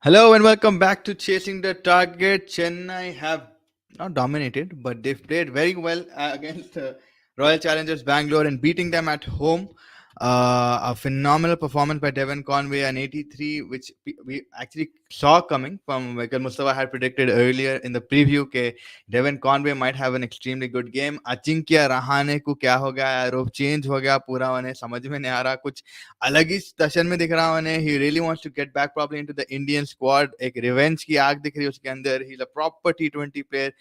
Hello and welcome back to Chasing the Target. Chennai have not dominated, but they've played very well against Royal Challengers Bangalore and beating them at home. A phenomenal performance by Devin Conway, an 83, which we actually saw coming from Michael Mustafa had predicted earlier in the preview. Okay, Devin Conway might have an extremely good game. Ajinkya Rahane को क्या हो गया यार वो change हो गया पूरा उन्हें समझ में नहीं आ रहा कुछ अलग ही सेशन में दिख रहा उन्हें he really wants to get back properly into the Indian squad एक रिवेंज की आग दिख रही है उसके अंदर ही इज अ प्रॉपर टी20 player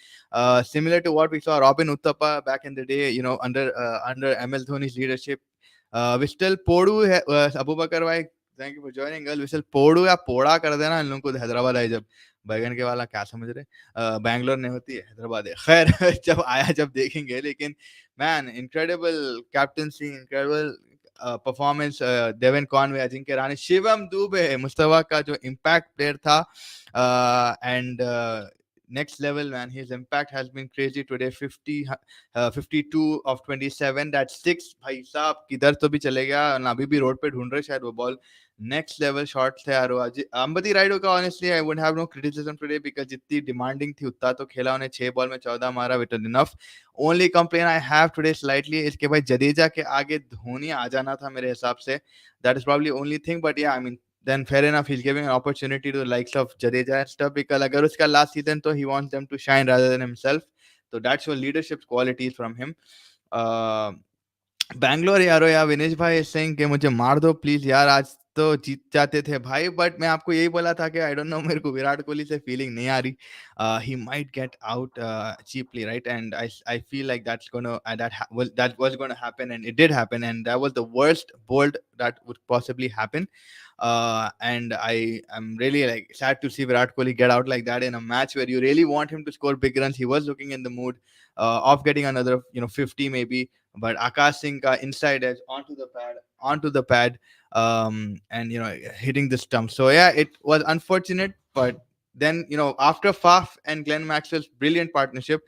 similar to what we saw Robin Uthappa back in the day under ML Dhoni's leadership we still Podu Abubakar bhai thank you for joining us we still Podu या पोड़ा कर देना इन लोगों को हैदराबाद आए जब बैगन के वाला क्या समझ रहे बैंगलोर नहीं होती है हैदराबाद है खैर जब आया जब देखेंगे लेकिन man incredible captaincy incredible performance Devon Conway Ajinkya Rahane Shivam Dubey Mustafa का जो इम्पैक्ट प्लेयर था and next level man his impact has been crazy today 52 of 27 that's 6 भाई साहब किधर तो भी चले गया अभी भी रोड पे ढूंढ रहे शायद वो बॉल नेक्स्ट लेवल शॉट्स थे यार अंबती राइडो का honestly I would have no criticism today because जितनी डिमांडिंग थी उतना तो खेला उन्हें 6 बॉल में 14 मारा which is enough only complain I have today slightly इसके भाई जडेजा के आगे धोनी आ जाना था मेरे हिसाब से that is probably only thing but yeah I mean then fair enough he's giving an opportunity to the likes of Jadeja and stuff because agar uska last season तो he wants them to shine rather than himself so that's your leadership qualities from him uh, Bangalore यारो यार विनेश भाई सिंह के मुझे मार दो please यार आज तो जीत जाते थे भाई बट मैं आपको यही बोला था कि आई डोंट नो मेरे को विराट कोहली से फीलिंग नहीं आ रही he might get out cheaply right and I feel like that's going to that was going to happen and it did happen and that was the worst bold that would possibly happen and I am really like sad to see Virat Kohli get out like that in a match where you really want him to score big runs. He was looking in the mood of getting another 50 maybe, but Akash Singh ka inside edge onto the pad, and hitting the stump. So yeah, it was unfortunate, but then after Faf and Glenn Maxwell's brilliant partnership,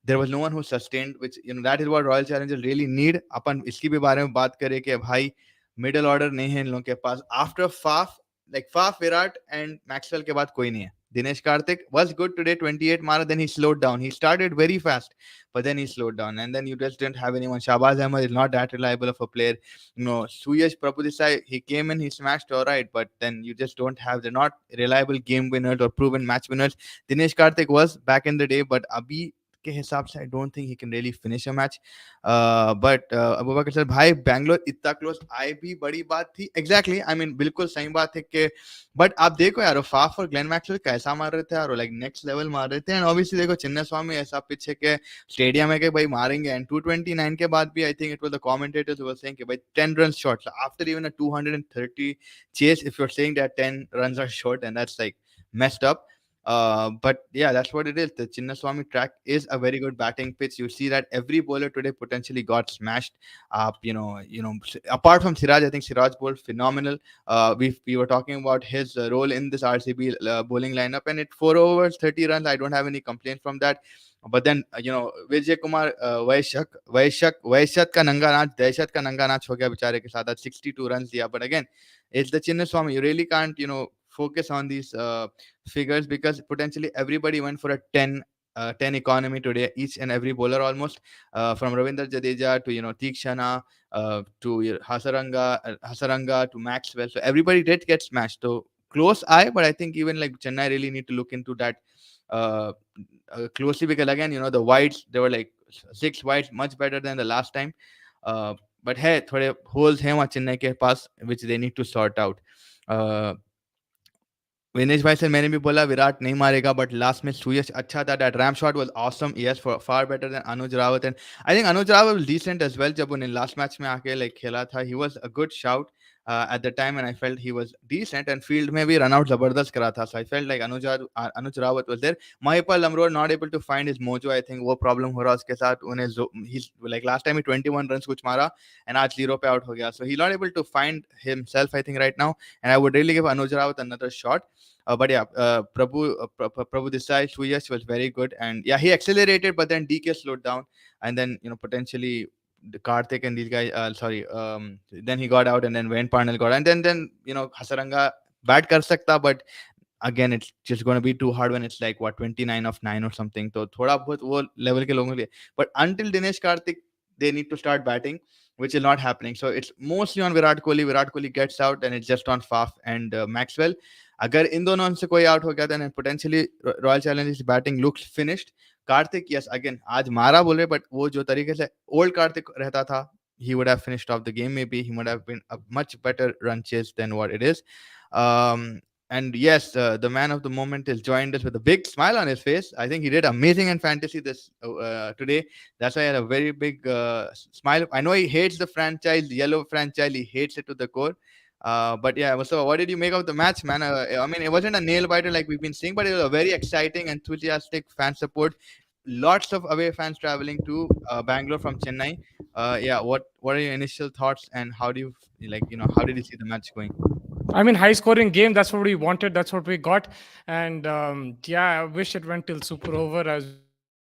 there was no one who sustained, which that is what Royal Challengers really need. अपन इसकी भी बारे में बात करें कि भाई middle order नहीं है इन लोगों के पास after Faf Virat and Maxwell के बाद कोई नहीं है Dinesh Karthik was good today 28 mara then he slowed down he started very fast but then he slowed down and then you just didn't have anyone Shahbaz Ahmed is not that reliable of a player Suyash Prabhudesai he came in he smashed all right but then you just don't have they're not reliable game winners or proven match winners Dinesh Karthik was back in the day but abhi के हिसाब से I don't think he can really finish a match but Abubakar sir भाई बैंगलोर इतना close आए भी बड़ी बात थी एग्जैक्टली आई मीन बिल्कुल सही बात है कि बट आप देखो यार फाफ और ग्लेन मैक्सवेल कैसा मार रहे थे यार लाइक नेक्स्ट लेवल मार रहे थे एंड ऑब्वियसली देखो चिन्ना स्वामी ऐसा पिच है कि स्टेडियम है कि भाई मारेंगे एंड 229 के बाद भी I think it was the commentators were saying कि भाई 10 run shot after even a 230 chase if you are saying that 10 runs are short and that's like messed up. But yeah, that's what it is. The Chinnaswamy track is a very good batting pitch. You see that every bowler today potentially got smashed. Apart from Siraj, I think Siraj bowled phenomenal. We were talking about his role in this RCB bowling lineup, and at 4 overs, 30 runs. I don't have any complaints from that. But then Vijay Kumar Vaishak का नंगा नाच दहशत का नंगा नाच हो गया बेचारे के साथ 62 runs दिया. But again, it's the Chinnaswamy. You really can't focus on these figures because potentially everybody went for a 10 economy today, each and every bowler almost, from Ravindra Jadeja to Tikshana to Hasaranga to Maxwell. So everybody did get smashed. So close eye, but I think even like Chennai really need to look into that uh, closely because again, the wides they were like 6 wides, much better than the last time. But hey, थोड़े holes हैं वहाँ चेन्नई के पास which they need to sort out. Vinesh भाई से मैंने भी बोला विराट नहीं मारेगा बट लास्ट में सुयश अच्छा था that ramp shot was awesome yes far better than Anuj Rawat and I think Anuj Rawat was decent as well जब उन्हें लास्ट मैच में आके लाइक खेला था he was a good shout at the time and I felt he was decent and field में भी run out जबरदस्त करा था so I felt like Anuj Rawat was there Mahipal Lamror not able to find his mojo I think वो problem हो रहा उसके साथ उन्हें he's like last time he 21 runs कुछ मारा and आज 0 पे out हो गया so he's not able to find himself I think right now and I would really give Anuj Rawat another shot but yeah, Prabhu Desai, Suyash was very good, and yeah, he accelerated, but then DK slowed down, and then potentially the Karthik and these guys. Then he got out, and then Wayne Parnell got, and then Hasaranga bad kar sakta, but again it's just going to be too hard when it's like what 29 of 9 or something. So thoda bahut wo level ke logon ke liye, but until Dinesh Karthik they need to start batting, which is not happening. So it's mostly on Virat Kohli. Virat Kohli gets out and it's just on Faf and Maxwell. अगर इन दोनों से कोई out हो गया then potentially Royal Challengers batting looks finished. Karthik, yes, again आज मारा बोल रहे, but वो जो तरीके से old Karthik रहता था, he would have finished off the game. Maybe he would have been a much better run chase than what it is. And yes, the man of the moment has joined us with a big smile on his face. I think he did amazing in fantasy this today. That's why I had a very big smile. I know he hates the franchise, the yellow franchise. He hates it to the core. But yeah, so what did you make of the match, man? I mean, it wasn't a nail biter like we've been seeing, but it was a very exciting, enthusiastic fan support. Lots of away fans traveling to Bangalore from Chennai. Yeah, what are your initial thoughts, and how do you how did you see the match going? I mean, high scoring game. That's what we wanted. That's what we got. And yeah, I wish it went till super over as we all know.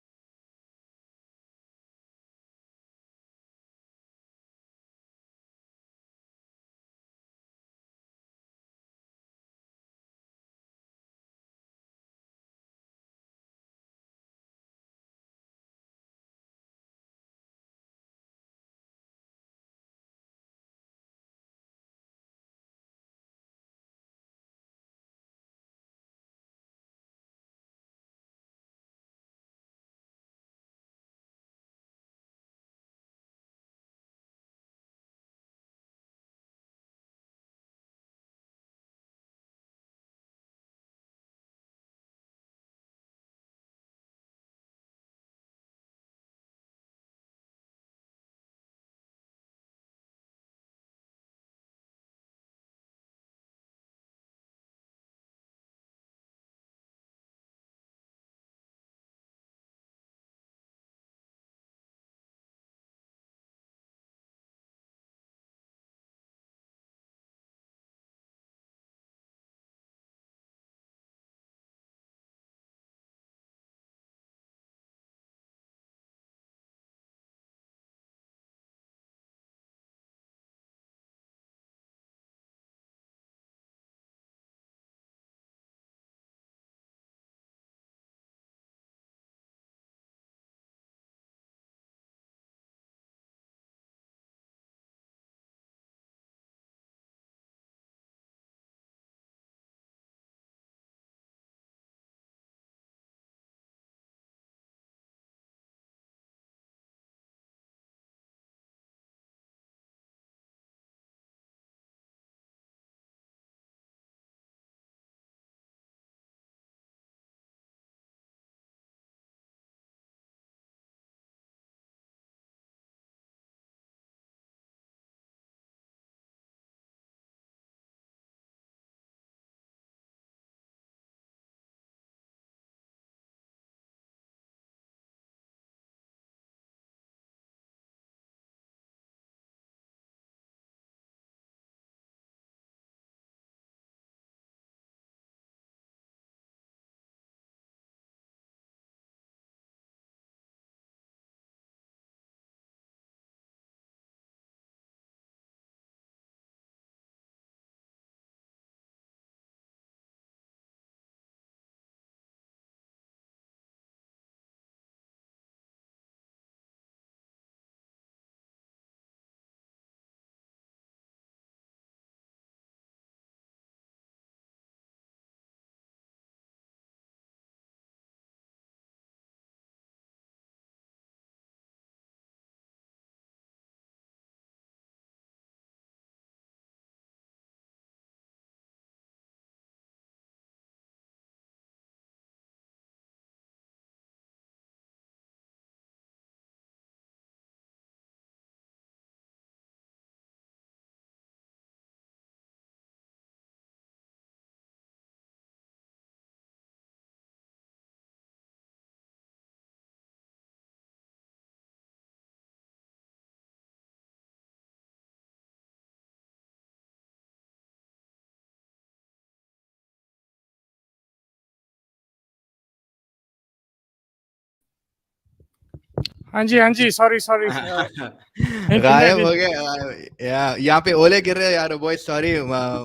हाँ जी, sorry, sorry. गायब Internet. हो गए। यहाँ पे ओले गिर रहे हैं यार, बॉय, सॉरी,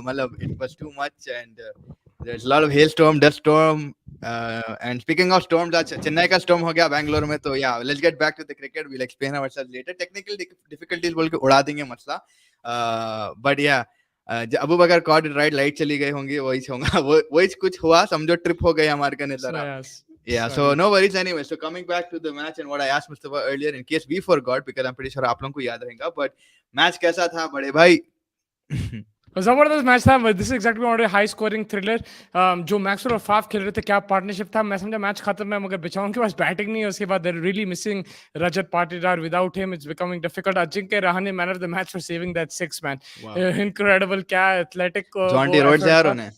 मतलब it was too much, and there's a lot of hailstorm, dust storm, and speaking of storms, आज चेन्नई का storm हो गया बैंगलोर में तो yeah, let's get back to the cricket. We'll explain ourselves later. Technical difficulties बोल के उड़ा देंगे मसला. But yeah, Abu Bakar caught it right, light चली गई होंगी, वही होगा, वही कुछ हुआ, समझो ट्रिप हो गई हमारे कने So जरा. yes, Yeah, so sorry. no worries anyway. So coming back to the match and what I asked Mustafa earlier, in case we forgot, because I'm pretty sure आप लोगों को याद रहेगा, but match कैसा था बड़े भाई? जबरदस्त मैच था. This is exactly one high scoring thriller. जो मैक्सवेल और फाफ खेल रहे थे, क्या पार्टनरशिप था. मैं समझा मैच खत्म है, मगर बिचाओं के पास बैटिंग नहीं है. उसके बाद they really missing Rajat Patidar. Without him it's becoming difficult. Ajinkya Rahane man of the match for saving that six man. Wow. Incredible. क्या एथलेटिक Jaunty वो रोड्स एफर्ट यार था. उन्हें.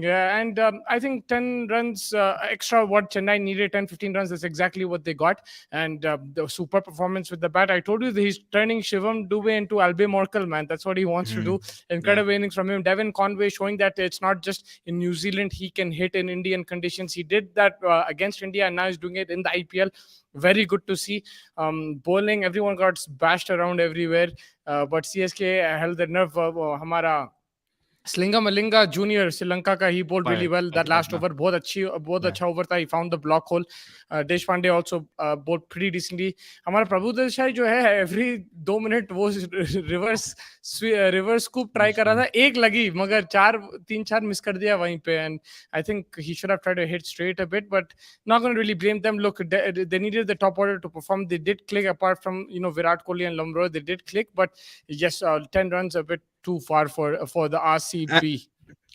Yeah, and I think 10 runs extra what Chennai needed, 10, 15 runs. That's exactly what they got. And the super performance with the bat. I told you that he's turning Shivam Dubey into Albe Morkel, man. That's what he wants to do. Incredible innings from him. Devin Conway showing that it's not just in New Zealand he can hit in Indian conditions. He did that against India, and now he's doing it in the IPL. Very good to see. Bowling, everyone got bashed around everywhere. But CSK held the nerve. Hamara Slinga Malinga Junior, Sri Lanka ka, he bowled really well. That last over, बहुत अच्छा over था. He found the block hole. Deshpande also bowled pretty decently. हमारा प्रभुदेव शाही जो है, every 2 minute वो reverse scoop try कर रहा था. एक लगी, मगर 3-4 miss कर दिया वहीं पे. And I think he should have tried to hit straight a bit, but not going to really blame them. Look, they needed the top order to perform. They did click, apart from Virat Kohli and Lumro. They did click, but yes, 10 runs a bit too far for the RCB.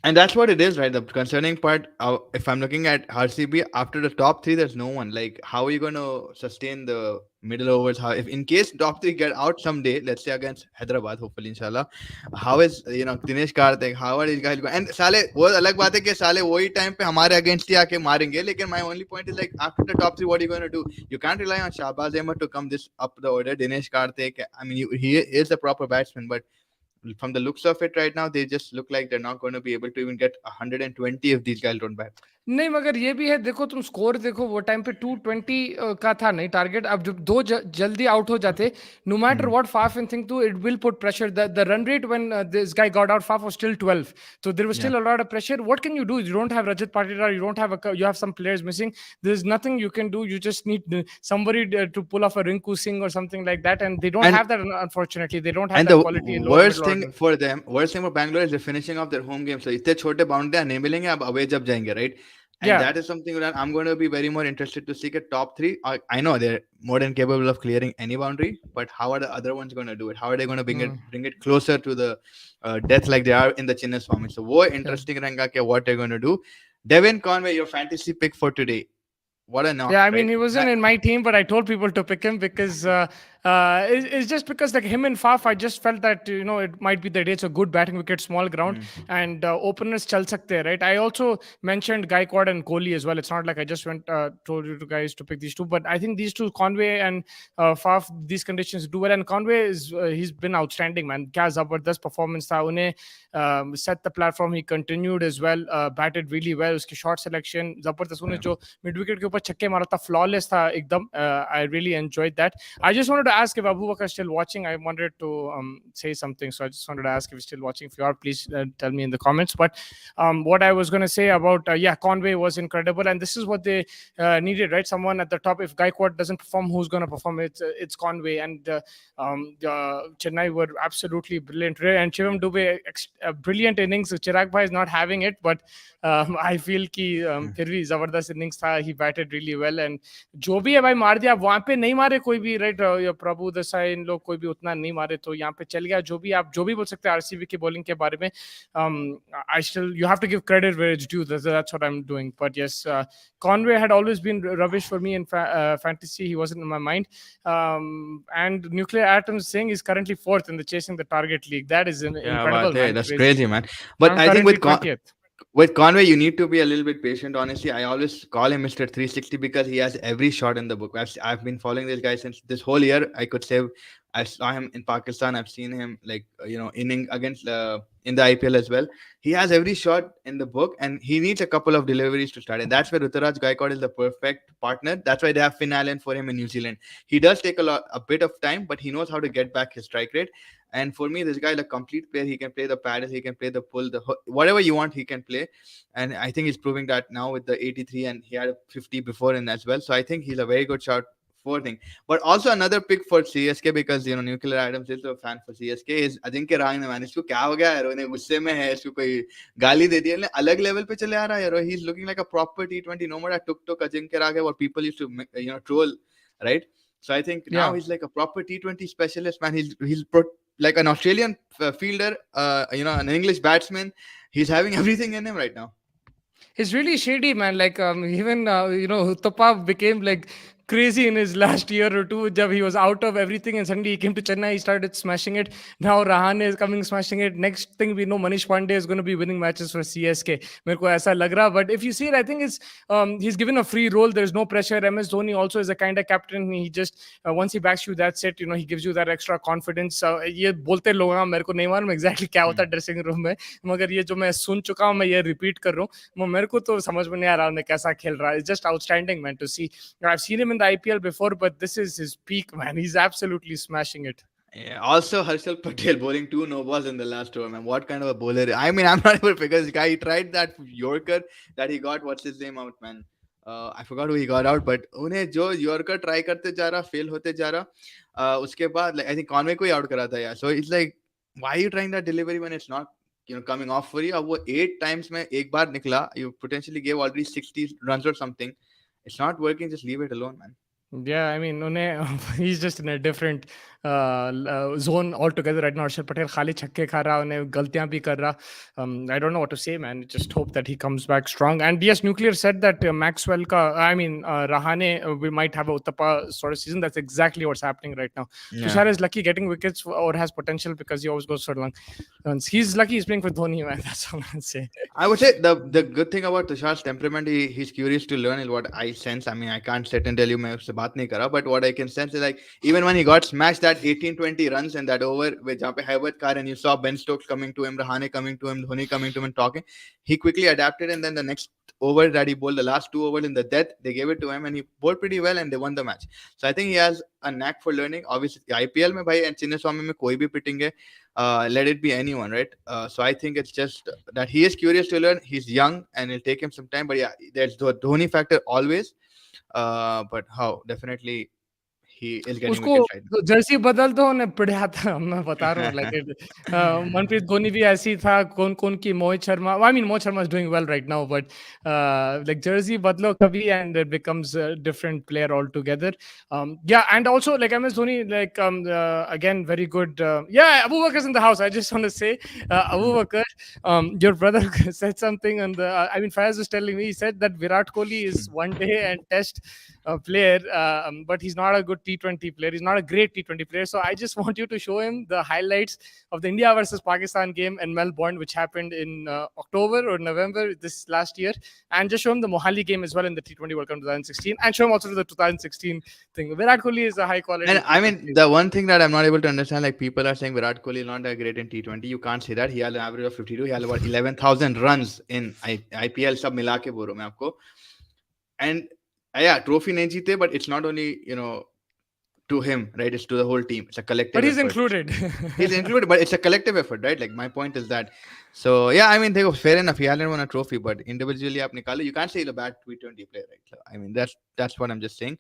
And that's what it is, right? The concerning part, if I'm looking at RCB, after the top three, there's no one. Like, how are you going to sustain the middle overs? How, if in case top three get out someday, let's say against Hyderabad, hopefully, inshallah, how is Dinesh Karthik? How are these guys going? And साले वो अलग बात है कि साले वही time पे हमारे against ही आके मारेंगे. लेकिन my only point is, like, after the top three, what are you going to do? You can't rely on Shahbaz Ahmed to come this up the order. Dinesh Karthik, I mean, he is a proper batsman, but from the looks of it right now, they just look like they're not going to be able to even get 120 if these guys don't bat. नहीं, मगर ये भी है, देखो तुम score देखो, वो time पे 220 का था नहीं टारगेट. अब जब दो जल्दी आउट हो जाते, no matter what Faf and think to, it will put pressure. The run rate when this guy got out, Faf was still 12, so there was still a lot of pressure. What can you do? You don't have Rajat Patidar, you have some players missing. There's nothing you can do. You just need somebody to pull off a Rinku Singh or something like that, and they don't have that, unfortunately. They don't have and that the quality in worst thing for them, worst thing for Bangalore is the finishing of their home game. So इतने छोटे boundary नहीं मिलेंगे, अब away जब जाएंगे, right? And that is something that I'm going to be very more interested to see. At top three, I know they're more than capable of clearing any boundary, but how are the other ones going to do it? How are they going to bring it closer to the death like they are in the Chennai-Swamy? So, what interesting रहेगा कि what they're going to do. Devin Conway, your fantasy pick for today. What a knock! Yeah, I mean, he wasn't in my team, but I told people to pick him because it's just because, like, him and Faf, I just felt that it might be the day. It's a good batting wicket, small ground, and openers chal sakte, right? I also mentioned Gaikwad and Kohli as well. It's not like I just told you guys to pick these two, but I think these two, Conway and Faf, these conditions do well. And Conway he's been outstanding, man. Kya zabardast performance tha. Unhe set the platform. He continued as well, batted really well. Uski shot selection zabardast. Unhe jo mid wicket ke ऊपर छक्के मारा था, flawless था एकदम. I really enjoyed that. I just wanted to ask if Abu Bakar is still watching. I wanted to say something, so I just wanted to ask if he's still watching. If you are, please tell me in the comments. But what I was going to say about Conway was incredible, and this is what they needed, right? Someone at the top. If Gaikwad doesn't perform, who's going to perform? It's Conway, and Chennai were absolutely brilliant. And Shivam Dubey, brilliant innings. Chirag Bhai is not having it, but I feel कि फिर भी जबरदस्त innings था. He batted really well, and जो भी है भाई मार दिया. वहाँ पे नहीं मारे कोई भी, right? प्रभु देसाई इन लोग कोई भी उतना नहीं मारे, तो यहाँ पे चल गया. जो भी आप जो भी बोल सकते हैं RCB की bowling के बारे में, you have to give credit where it's due. That's what I'm doing. But yes, Conway had always been rubbish for me in fantasy. He wasn't in my mind. And Nuclear Atoms Singh is currently 4th in the Chasing the Target League. That is incredible, man. That's crazy, man. But I think with Conway, you need to be a little bit patient. Honestly, I always call him Mr. 360 because he has every shot in the book. I've been following this guy since this whole year. I could say I saw him in Pakistan. I've seen him inning against in the IPL as well. He has every shot in the book, and he needs a couple of deliveries to start. And that's where Ruturaj Gaikwad is the perfect partner. That's why they have Finn Allen for him in New Zealand. He does take a bit of time, but he knows how to get back his strike rate. And for me, this guy is a complete player. He can play the paddle, he can play the pull, whatever you want, he can play. And I think he's proving that now with the 83, and he had a 50 before in as well. So I think he's a very good shot for thing. But also another pick for CSK, because Nuclear Adams is a fan for CSK, is Ajinkya Rahane. Man, इसको क्या हो गया यार? उन्हें गुस्से में है, इसको कोई गाली दे दी है, अलग लेवल पे चले आ रहा है यार. He's looking like a proper T20 no matter took Ajinkya Rahane, what people used to troll, right? So I think now Yeah. he's like a proper T20 specialist, man. Like an Australian fielder, an English batsman. He's having everything in him right now. It's really shady, man. Like even Uttapa became like crazy in his last year or two. Jab he was out of everything, and suddenly he came to Chennai. He started smashing it. Now Rahane is coming smashing it. Next thing we know, Manish Pandey is going to be winning matches for CSK. मेरे को ऐसा लग रहा. But if you see it, I think it's he's given a free role. There's no pressure. MS Dhoni also is a kind of captain. He just once he backs you, that's it. He gives you that extra confidence. ये बोलते लोग हैं, मेरे को नहीं मालूम exactly क्या होता है dressing room में. मगर ये जो मैं सुन चुका हूँ, मैं ये repeat कर रहा हूँ. मेरे को तो समझ में नहीं आ रहा उन्हें कैसा खेल रहा है. It's just outstanding, man, to see. I've seen him in the IPL before, but this is his peak, man. He's absolutely smashing it. Yeah. Also, Harshal Patel bowling 2 no balls in the last tour, man. What kind of a bowler? I mean, I'm not able to figure this guy. He tried that Yorker that he got. What's his name out, man? I forgot who he got out, but उन्हें जो Yorker try करते जा रहा, fail होते जा रहा, उसके बाद like I think Conway को ही out करा था यार. So it's like, why are you trying that delivery when it's not coming off for you? अब वो 8 times में एक बार निकला, you potentially gave already 60 runs or something. It's not working. Just leave it alone, man. Yeah, I mean, he's just in a different zone altogether right now. Harshal Patel खाली छक्के खा रहा, उन्हें गलतियां भी कर रहा. I don't know what to say, man. Just hope that he comes back strong. And yes, Nuclear said that Maxwell Rahane, we might have a Uttapa sort of season. That's exactly what's happening right now. Yeah. Tushar is lucky getting wickets or has potential because he always goes for long runs. He's lucky he's playing for Dhoni, man. That's all I'd say. I would say the good thing about Tushar's temperament, he's curious to learn, is what I sense. I mean, I can't sit and tell you मैं उससे बात नहीं करा, but what I can sense is like even when he got smashed that 18-20 runs in that over with जहाँ पे Hyderabad car, and you saw Ben Stokes coming to him, Rahane coming to him, Dhoni coming to him and talking, he quickly adapted, and then the next over that he bowled, the last 2 overs in the death, they gave it to him and he bowled pretty well and they won the match. So I think he has a knack for learning. Obviously IPL में भाई and Chennai-Swamy में कोई भी पिटेंगे, let it be anyone, right? So I think it's just that he is curious to learn. He's young and it'll take him some time, but yeah, there's the Dhoni factor always. But how definitely he is getting उसको wickets right now. Jersey बदल दो उन्हें पढ़ा था, मैं बता रहा हूँ. Like मनप्रीत धोनी भी ऐसी था, कौन की Mohit Sharma. I mean, Mohit Sharma is doing well right now, but like jersey बदलो कभी and it becomes a different player altogether. Yeah, and also like MS Dhoni, like again very good. Yeah, Abu Bakar's in the house. I just want to say, Abu Bakar, your brother said something on the. I mean, Faiz was telling me, he said that Virat Kohli is one day and test player, but he's not a good T20 player. He's not a great T20 player. So I just want you to show him the highlights of the India versus Pakistan game in Melbourne, which happened in October or November this last year, and just show him the Mohali game as well in the T20 World Cup 2016, and show him also the 2016 thing. Virat Kohli is a high quality. And I mean, the one thing that I'm not able to understand, like people are saying Virat Kohli is not that great in T20. You can't say that. He has an average of 52. He has about 11,000 runs in IPL. सब मिला के बोल रहा हूँ मैं आपको. And yeah, trophy नहीं जीते, but it's not only to him, right? It's to the whole team. It's a collective. But he's effort. included. He's included, but it's a collective effort, right? Like my point is that. So yeah, I mean, they go fair enough. He hasn't won a trophy, but individually, आप निकालो. You can't say he's a bad T20 player, right? So, I mean, that's what I'm just saying.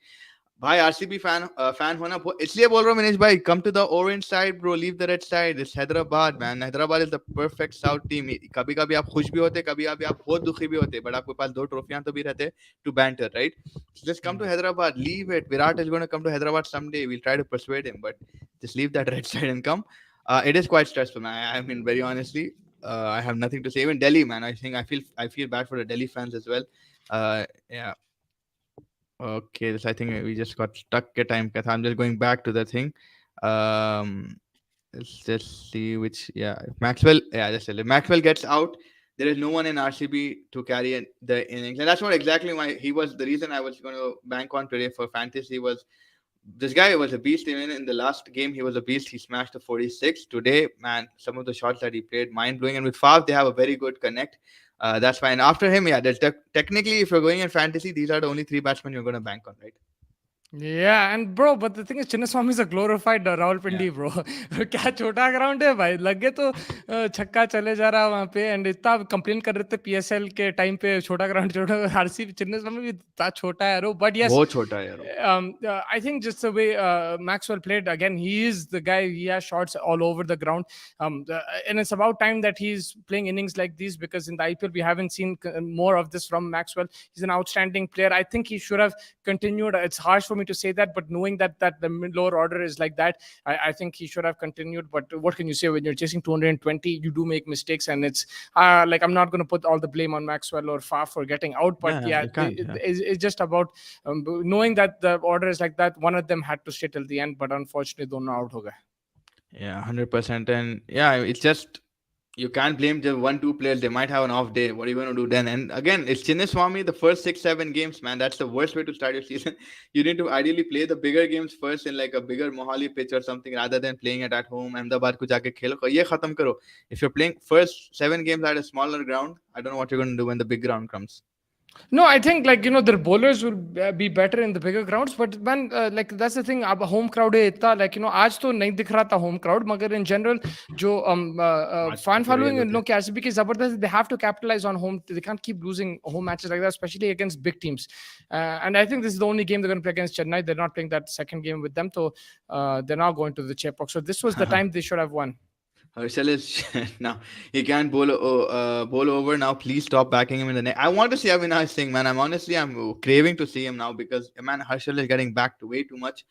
भाई RCB fan होना इसलिए बोल रहा हूँ मनीष भाई, come to the orange side bro, leave the red side. It's Hyderabad, man. Hyderabad is the perfect south team. कभी कभी आप खुश भी होते, कभी कभी आप बहुत दुखी भी होते, but आपके पास 2 ट्रॉफियां तो भी रहते to banter, right? So just come to Hyderabad, leave it. Virat is going to come to Hyderabad someday. We'll try to persuade him, but just leave that red side and come. It is quite stressful, man. I mean, very honestly, I have nothing to say. Even Delhi, man, I think I feel bad for the Delhi fans as well. Yeah. Okay, so I think we just got stuck at time. I'm just going back to the thing. Let's just see which. Yeah, Maxwell. Yeah, just tell you. Maxwell gets out. There is no one in RCB to carry the innings, and that's what exactly why he was the reason I was going to bank on today for fantasy. Was this guy was a beast. Even in the last game, he was a beast. He smashed the 46. Today, man, some of the shots that he played, mind blowing. And with Favre, they have a very good connect. That's fine. After him, yeah, technically, if you're going in fantasy, these are the only three batsmen you're going to bank on, right? Yeah, and bro, but the thing is, Chinnaswamy is a glorified Yeah. Rawalpindi, bro. क्या छोटा ground है भाई, लगे तो छक्का चले जा रहा वहां पे, एंड इतना कंप्लेन कर रहे थे पीएसएल के टाइम पे, छोटा ग्राउंड छोटा, आरसीबी चिन्नास्वामी भी इतना छोटा है, बट यस, बहुत छोटा है यार वो. I think just the way Maxwell played again, he is the guy. He has shots all over the ground, and it's about time that he's playing innings like these, because in the IPL we haven't seen more of this from Maxwell. He's an outstanding player. I think he should have continued. It's harsh for me to say that, but knowing that the lower order is like that, I think he should have continued. But what can you say when you're chasing 220? You do make mistakes, and it's like, I'm not going to put all the blame on Maxwell or Faf for getting out, but Yeah, you can't. Yeah. it's just about knowing that the order is like that. One of them had to stay till the end, but unfortunately, dono out ho gaye. Yeah, 100%. And yeah, it's just you can't blame the 1-2 players. They might have an off day. What are you going to do then? And again, it's Chinnaswamy. The first 6-7 games, man, that's the worst way to start your season. You need to ideally play the bigger games first in like a bigger Mohali pitch or something, rather than playing it at home. Ahmedabad ko jaake khelo. Ye khatam karo. If you're playing first 7 games at a smaller ground, I don't know what you're going to do when the big ground comes. No, I think, like, their bowlers will be better in the bigger grounds, but man, like, that's the thing. अब home crowd है इतना, like, आज तो नहीं दिख रहा था home crowd, मगर in general जो fan following इन लोग के RCB की जबरदस्त, they have to capitalize on home. They can't keep losing home matches like that, especially against big teams. And I think this is the only game they're going to play against Chennai. They're not playing that second game with them, so they're not going to the Chepauk. So this was the time they should have won. Herschel is now he can't bowl over now. Please stop backing him in the net. I want to see Avinash Singh, man. I'm craving to see him now, because man, Herschel is getting backed way too much.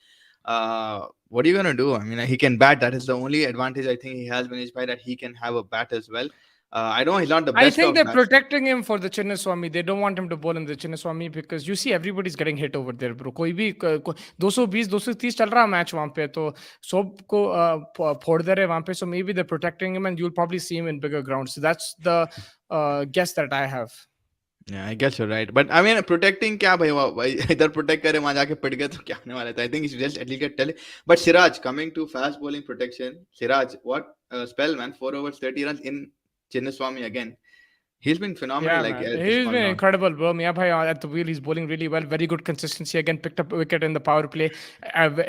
What are you gonna do? I mean, he can bat. That is the only advantage I think he has when he's by, that he can have a bat as well. I know he's not the best. I think they're bats. protecting him for the Chinnaswamy. They don't want him to bowl in the Chinnaswamy, because you see everybody's getting hit over there, bro. कोई भी 220 230 चल रहा match वहां पे, तो सबको फोड़ दे रहे वहां पे. So maybe they're protecting him, and you'll probably see him in bigger grounds. So that's the guess that I have. Yeah, I guess you're right. But I mean, protecting क्या भाई इधर protect करे वहां जाके पिट गए तो क्या होने वाला था? I think he should just at least get tele. But Siraj, coming to fast bowling protection, Siraj, what spell, man? 4 overs, 30 runs in Chinnaswamy again. He's been phenomenal. Yeah, he's been incredible, bro. Mia bhai at the wheel, he's bowling really well. Very good consistency. Again, picked up a wicket in the power play.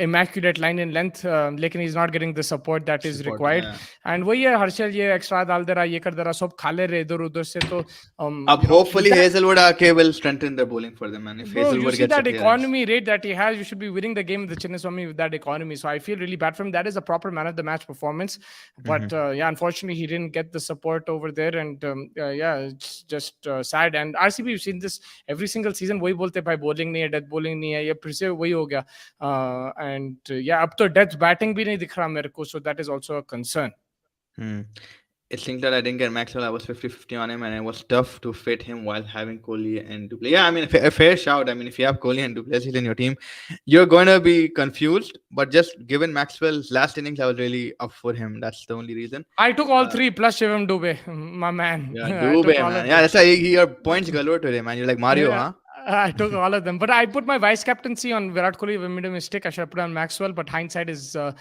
Immaculate line in length. Lekin he's not getting the support that is required. Yeah. And वही है, हर्षल ये extra डाल दे रहा, ये कर दे रहा, सब खा ले रहे इधर उधर से. तो hopefully Hazelwood will strengthen the bowling for them, man. If Hazelwood you see that economy rate that he has, you should be winning the game with the Chinnaswamy with that economy. So I feel really bad for him. That is a proper man of the match performance. But yeah, unfortunately, he didn't get the support over there. And yeah, it's just sad. And RCB, you've seen this every single season. वही बोलते भाई bowling नहीं है, death bowling नहीं है, ये फिर से वही हो गया. And yeah, अब तो death batting भी नहीं दिख रहा मेरे को. So that is also a concern. It seems that I didn't get Maxwell. I was 50-50 on him, and it was tough to fit him while having Kohli and Duplessis. Yeah, I mean, a fair shout. I mean, if you have Kohli and Duplessis in your team, you're going to be confused. But just given Maxwell's last innings, I was really up for him. That's the only reason. I took all three plus Shivam Dubey, my man. Yeah, Dubey, man. Yeah, that's why your points galore today, man. You're like Mario, huh? I took all of them, but I put my vice captaincy on Virat Kohli. I made a mistake. I should have put on Maxwell, but hindsight is a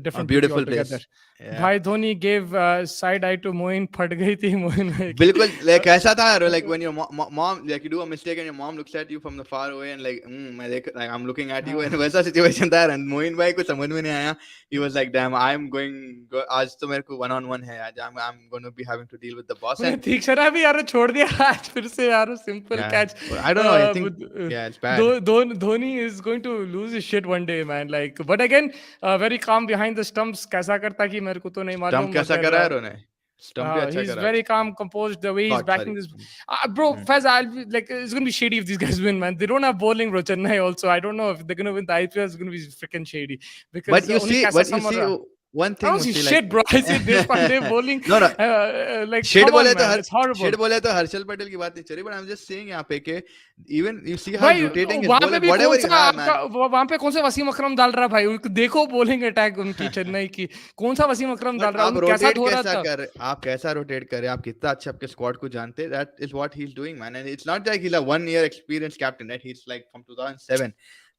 different, beautiful place. Yeah. Bhai Dhoni gave side eye to Moin. Phat gayi thi Moin. Bilkul, like aisa tha, like when your mom, like you do a mistake and your mom looks at you from the far away and like, like I'm looking at you, and वैसा situation था. And Moin bhai को समझ में नहीं आया. He was like, damn, I'm going. आज तो मेरे को 1-on-1 है. आज I'm going to be having to deal with the boss. And ठीक शरा भी यारो छोड़ दिया आज फिर से यारो simple catch. I don't know. I think yeah, it's bad. Dhoni is going to lose his shit one day, man. Like, but again, very calm behind the stumps. कैसा करता कि मेरे को तो नहीं मालूम. Stump कैसा करा है उन्हें? He's very calm, composed. The way he's backing this, bro. Faz, it's gonna be shady if these guys win, man. They don't have bowling, bro. Chennai also. I don't know if they're gonna win the IPL. It's gonna be freaking shady. Because but you see, one thing. I don't see shit, bro. I see Dev Pandey bowling. No. Like shit बोले तो it's horrible. Shit बोले तो हर्षल पटेल की बात नहीं चली, but I'm just saying यहाँ पे कि even you see how rotating his bowling, whatever he has, man. वहाँ पे कौन सा वसीम अकरम डाल रहा भाई? देखो bowling attack उनकी चेन्नई की. कौन सा वसीम अकरम डाल रहा है? कैसा हो रहा था? आप कैसा rotate कर रहे हैं? आप कितना अच्छा आपके squad को जानते हैं? That is what he's doing, man. And it's not like he's a 1-year experienced captain, right? He's like from 2007.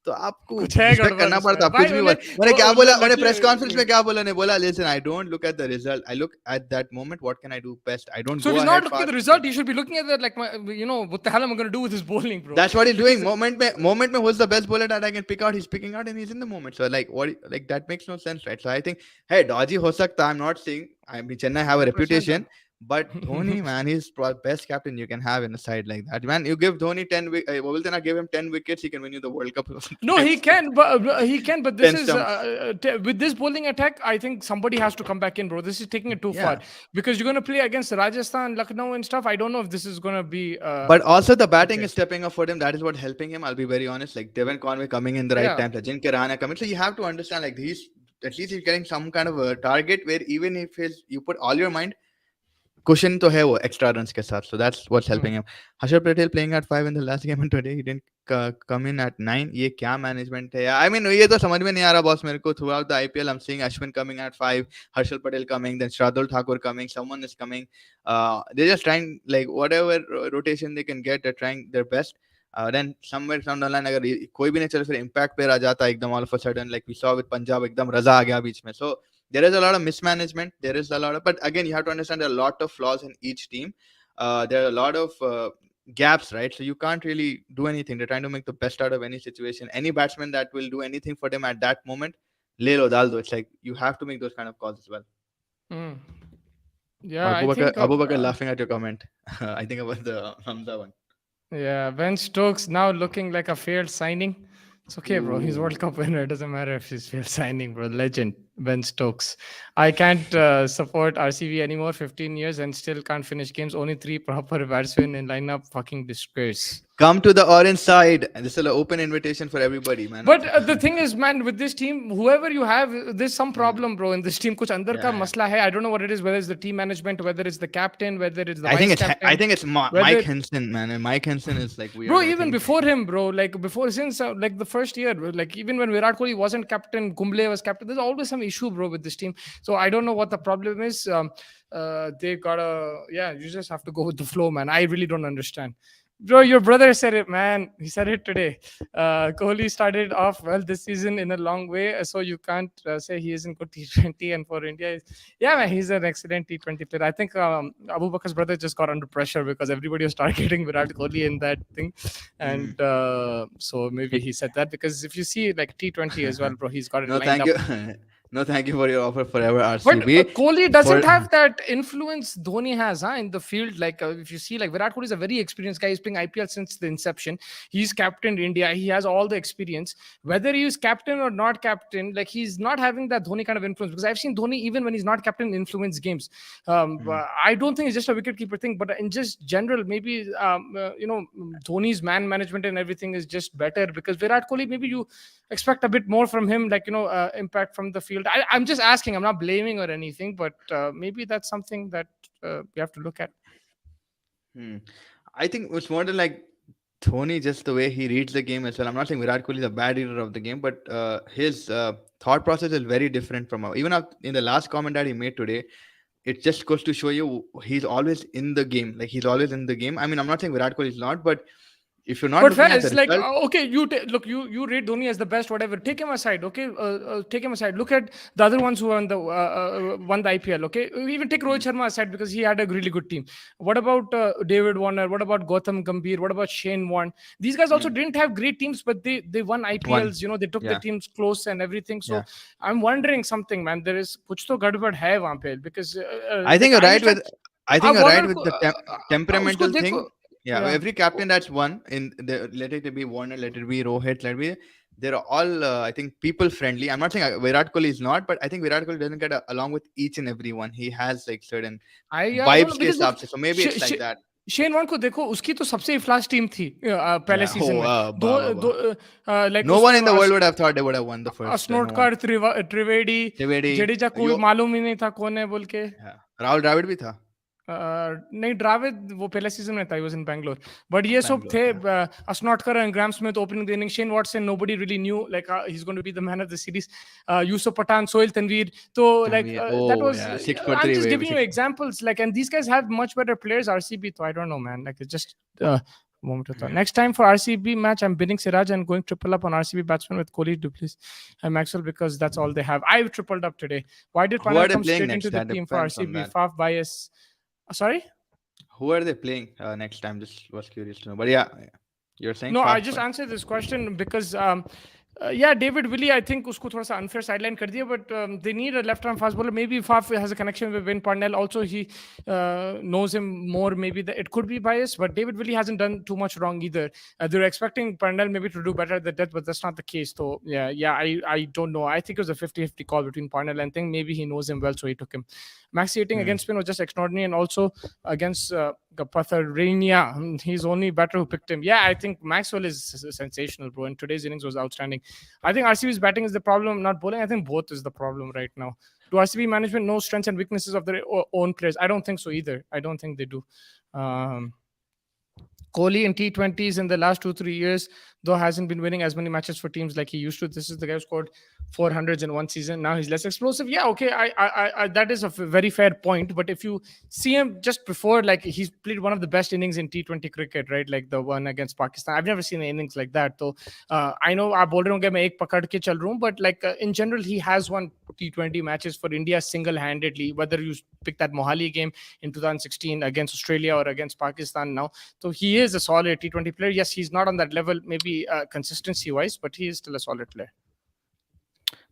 तो आपको कुछ है रिस्पेक्ट गड़बड़ करना उसमें पड़ता, आप भाई। कुछ भी बोल। उन्हें उन्हें क्या वो बोला, उन्हें लकी प्रेस कॉन्फ्रेंस में क्या बोला, उन्हें बोला, listen I don't look at the result, I look at that moment, what can I do best, I don't So if go he's not ahead looking at the fast. result, he should be looking at that like, what the hell am I going to do with his bowling, bro? That's what he's doing. Because Moment mein who's the best bowler that I can pick out, he's picking out and he's in the moment. So like what, like that makes no sense, right? So I think, hey, dodgy ho sakta. I'm not saying, I mean, Chennai have a pressure था. reputation, but Dhoni, man, he's best captain you can have in a side like that. Man, you give Dhoni 10 what will then I give him 10 wickets, he can win you the World Cup No, he sometimes. can, but he can. But this 10 is stumps. with this bowling attack. I think somebody has to come back in, bro. This is taking it too far Yeah. because you're going to play against Rajasthan, Lucknow, and stuff. I don't know if this is going to be But also the batting okay. is stepping up for him. That is what helping him. I'll be very honest. Like Devin Conway coming in the right Yeah. time, Sachin Kirana coming. So you have to understand, like he's at least he's getting some kind of a target where even if you put all your mind, cushion to hai wo extra runs ke sath. So that's what's Hmm. helping him. Harshal Patel playing at 5 in the last game and today he didn't come in at 9. ये क्या management है? I mean ये तो समझ में नहीं आ रहा boss मेरे को. Throughout the IPL I'm seeing Ashwin coming at 5, Harshal Patel coming, then Shardul Thakur coming, someone is coming. They're just trying like whatever rotation they can get, they're trying their best. Then somewhere down the line अगर कोई भी नहीं चले फिर impact पे आ जाता है एकदम all of a sudden, like we saw with Punjab एकदम रजा आ गया बीच में. So there is a lot of mismanagement, there is a lot of, but again you have to understand there are a lot of flaws in each team. There are a lot of gaps, right? So you can't really do anything. They're trying to make the best out of any situation. Any batsman that will do anything for them at that moment, lelo daldo. It's like you have to make those kind of calls as well. Hmm. Yeah, I think Abu Bakar laughing at your comment. I think about the Hamza one. yeah, Ben Stokes now looking like a failed signing. It's okay, bro. He's World Cup winner. It doesn't matter if he's failed signing, bro. Legend, Ben Stokes. I can't support RCB anymore. 15 years and still can't finish games. Only 3 proper batsmen in lineup. Fucking disgrace. Come to the orange side. And this is an open invitation for everybody, man. But the thing is, man, with this team, whoever you have, there's some problem, bro. In this team, kuch andar ka masla hai. I don't know what it is. Whether it's the team management, whether it's the captain, whether it's the vice captain. I think it's Mike Henson, man. And Mike Henson is like weird. Bro, even before him, bro, like before since like the first year, like even when Virat Kohli wasn't captain, Kumble was captain. There's always some issue, bro, with this team. So I don't know what the problem is. They gotta, yeah, you just have to go with the flow, man. I really don't understand. Bro, your brother said it, man. He said it today. Kohli started off well this season in a long way, so you can't say he isn't good T20. And for India, yeah, man, he's an excellent T20 player. I think Abu Bakar's brother just got under pressure because everybody was targeting Virat Kohli in that thing, and so maybe he said that because if you see like T20 as well, bro, he's got it No, lined thank up. you. No, thank you for your offer forever, But RCB. Kohli doesn't have that influence Dhoni has in the field. Like if you see, like Virat Kohli is a very experienced guy. He's playing IPL since the inception. He's captained India. He has all the experience. Whether he is captain or not captain, like he's not having that Dhoni kind of influence. Because I've seen Dhoni even when he's not captain influence games. I don't think it's just a wicketkeeper thing, but in just general, maybe Dhoni's man management and everything is just better because Virat Kohli, maybe you expect a bit more from him, like impact from the field. I'm just asking. I'm not blaming or anything, but maybe that's something that we have to look at. I think it's more than like Dhoni, just the way he reads the game as well. I'm not saying Virat Kohli is a bad reader of the game, but his thought process is very different from even in the last comment that he made today. It just goes to show you he's always in the game. Like he's always in the game. I mean, I'm not saying Virat Kohli is not, but if you're not But looking fair, at the it's like result, okay, look, you rate Dhoni as the best, whatever. Take him aside, okay? Take him aside. Look at the other ones who won the IPL, okay? Even take Rohit Sharma aside because he had a really good team. What about David Warner? What about Gautam Gambhir? What about Shane Warne? These guys also didn't have great teams, but they won IPLs. They took the teams close and everything. So I'm wondering something, man. There is kuch to gadbad hai wahan pe because I think you're right with. I think you're right Warner with the temperamental thing. Yeah, every captain that's won let it be Warner, let it be Rohit, they're all I think people friendly. I'm not saying Virat Kohli is not, but I think Virat Kohli doesn't get along with each and every one. He has like certain vibes ke hisab se. So maybe it's like that. Shane Warne को देखो, उसकी तो सबसे flush team थी पहले season में. Like no one in the world would have thought they would have won the first. अस्नोटकर, Trivedi, Jadeja कोई मालूम ही नहीं था कौन है बोल के. राहुल द्रविड़ भी था. नहीं, द्राविड वो पहले सीजन में था, he was in Bangalore. But ये सब थे Asnodkar and Graeme Smith opening the inning, Shane Watson nobody really knew like he is going to be the man of the series, Yusuf Pathan, Sohail Tanvir. तो like that was, I am just giving you examples, like and these guys have much better players. RCB तो I don't know man, like it's just moment of thought. Next time for RCB match, I'm binning Siraj and going triple up on RCB batsman with Kohli, Duplessis, and Maxwell because that's all they have. I've tripled up today. Why did Who are Parnell they come playing straight next? into the That team for depends on RCB? that. Faf bias. Sorry? Who are they playing next time? Just was curious to know. But yeah, you're saying No, I Faf. just answered this question because yeah, David Willey, I think उसको थोड़ा सा unfair sideline कर दिया, but they need a left-arm fast bowler. Maybe Faf has a connection with Vin Parnell. Also, he knows him more. Maybe it could be biased, but David Willey hasn't done too much wrong either. They're expecting Parnell maybe to do better at the death, but that's not the case. So yeah, I don't know. I think it was a 50-50 call between Parnell and Thing. Maybe he knows him well, so he took him. Maxi hitting against spin was just extraordinary, and also against Patharania, he's only better who picked him. Yeah, I think Maxwell is sensational, bro, and today's innings was outstanding. I think RCB's batting is the problem, not bowling. I think both is the problem right now. Do RCB management know strengths and weaknesses of their own players? I don't think so either. I don't think they do. Kohli in T20s in the last 2-3 years, though, hasn't been winning as many matches for teams like he used to. This is the guy who scored 400s in one season. Now he's less explosive. Yeah, okay, I that is a very fair point. But if you see him just before, like he's played one of the best innings in T20 cricket, right? Like the one against Pakistan. I've never seen an innings like that. So I know I बोल रहा हूँ कि मैं एक पकड़ के चल रहा हूँ, but like in general, he has won T20 matches for India single-handedly. Whether you pick that Mohali game in 2016 against Australia or against Pakistan now, so he is a solid T20 player. Yes, he's not on that level, maybe consistency-wise, but he is still a solid player.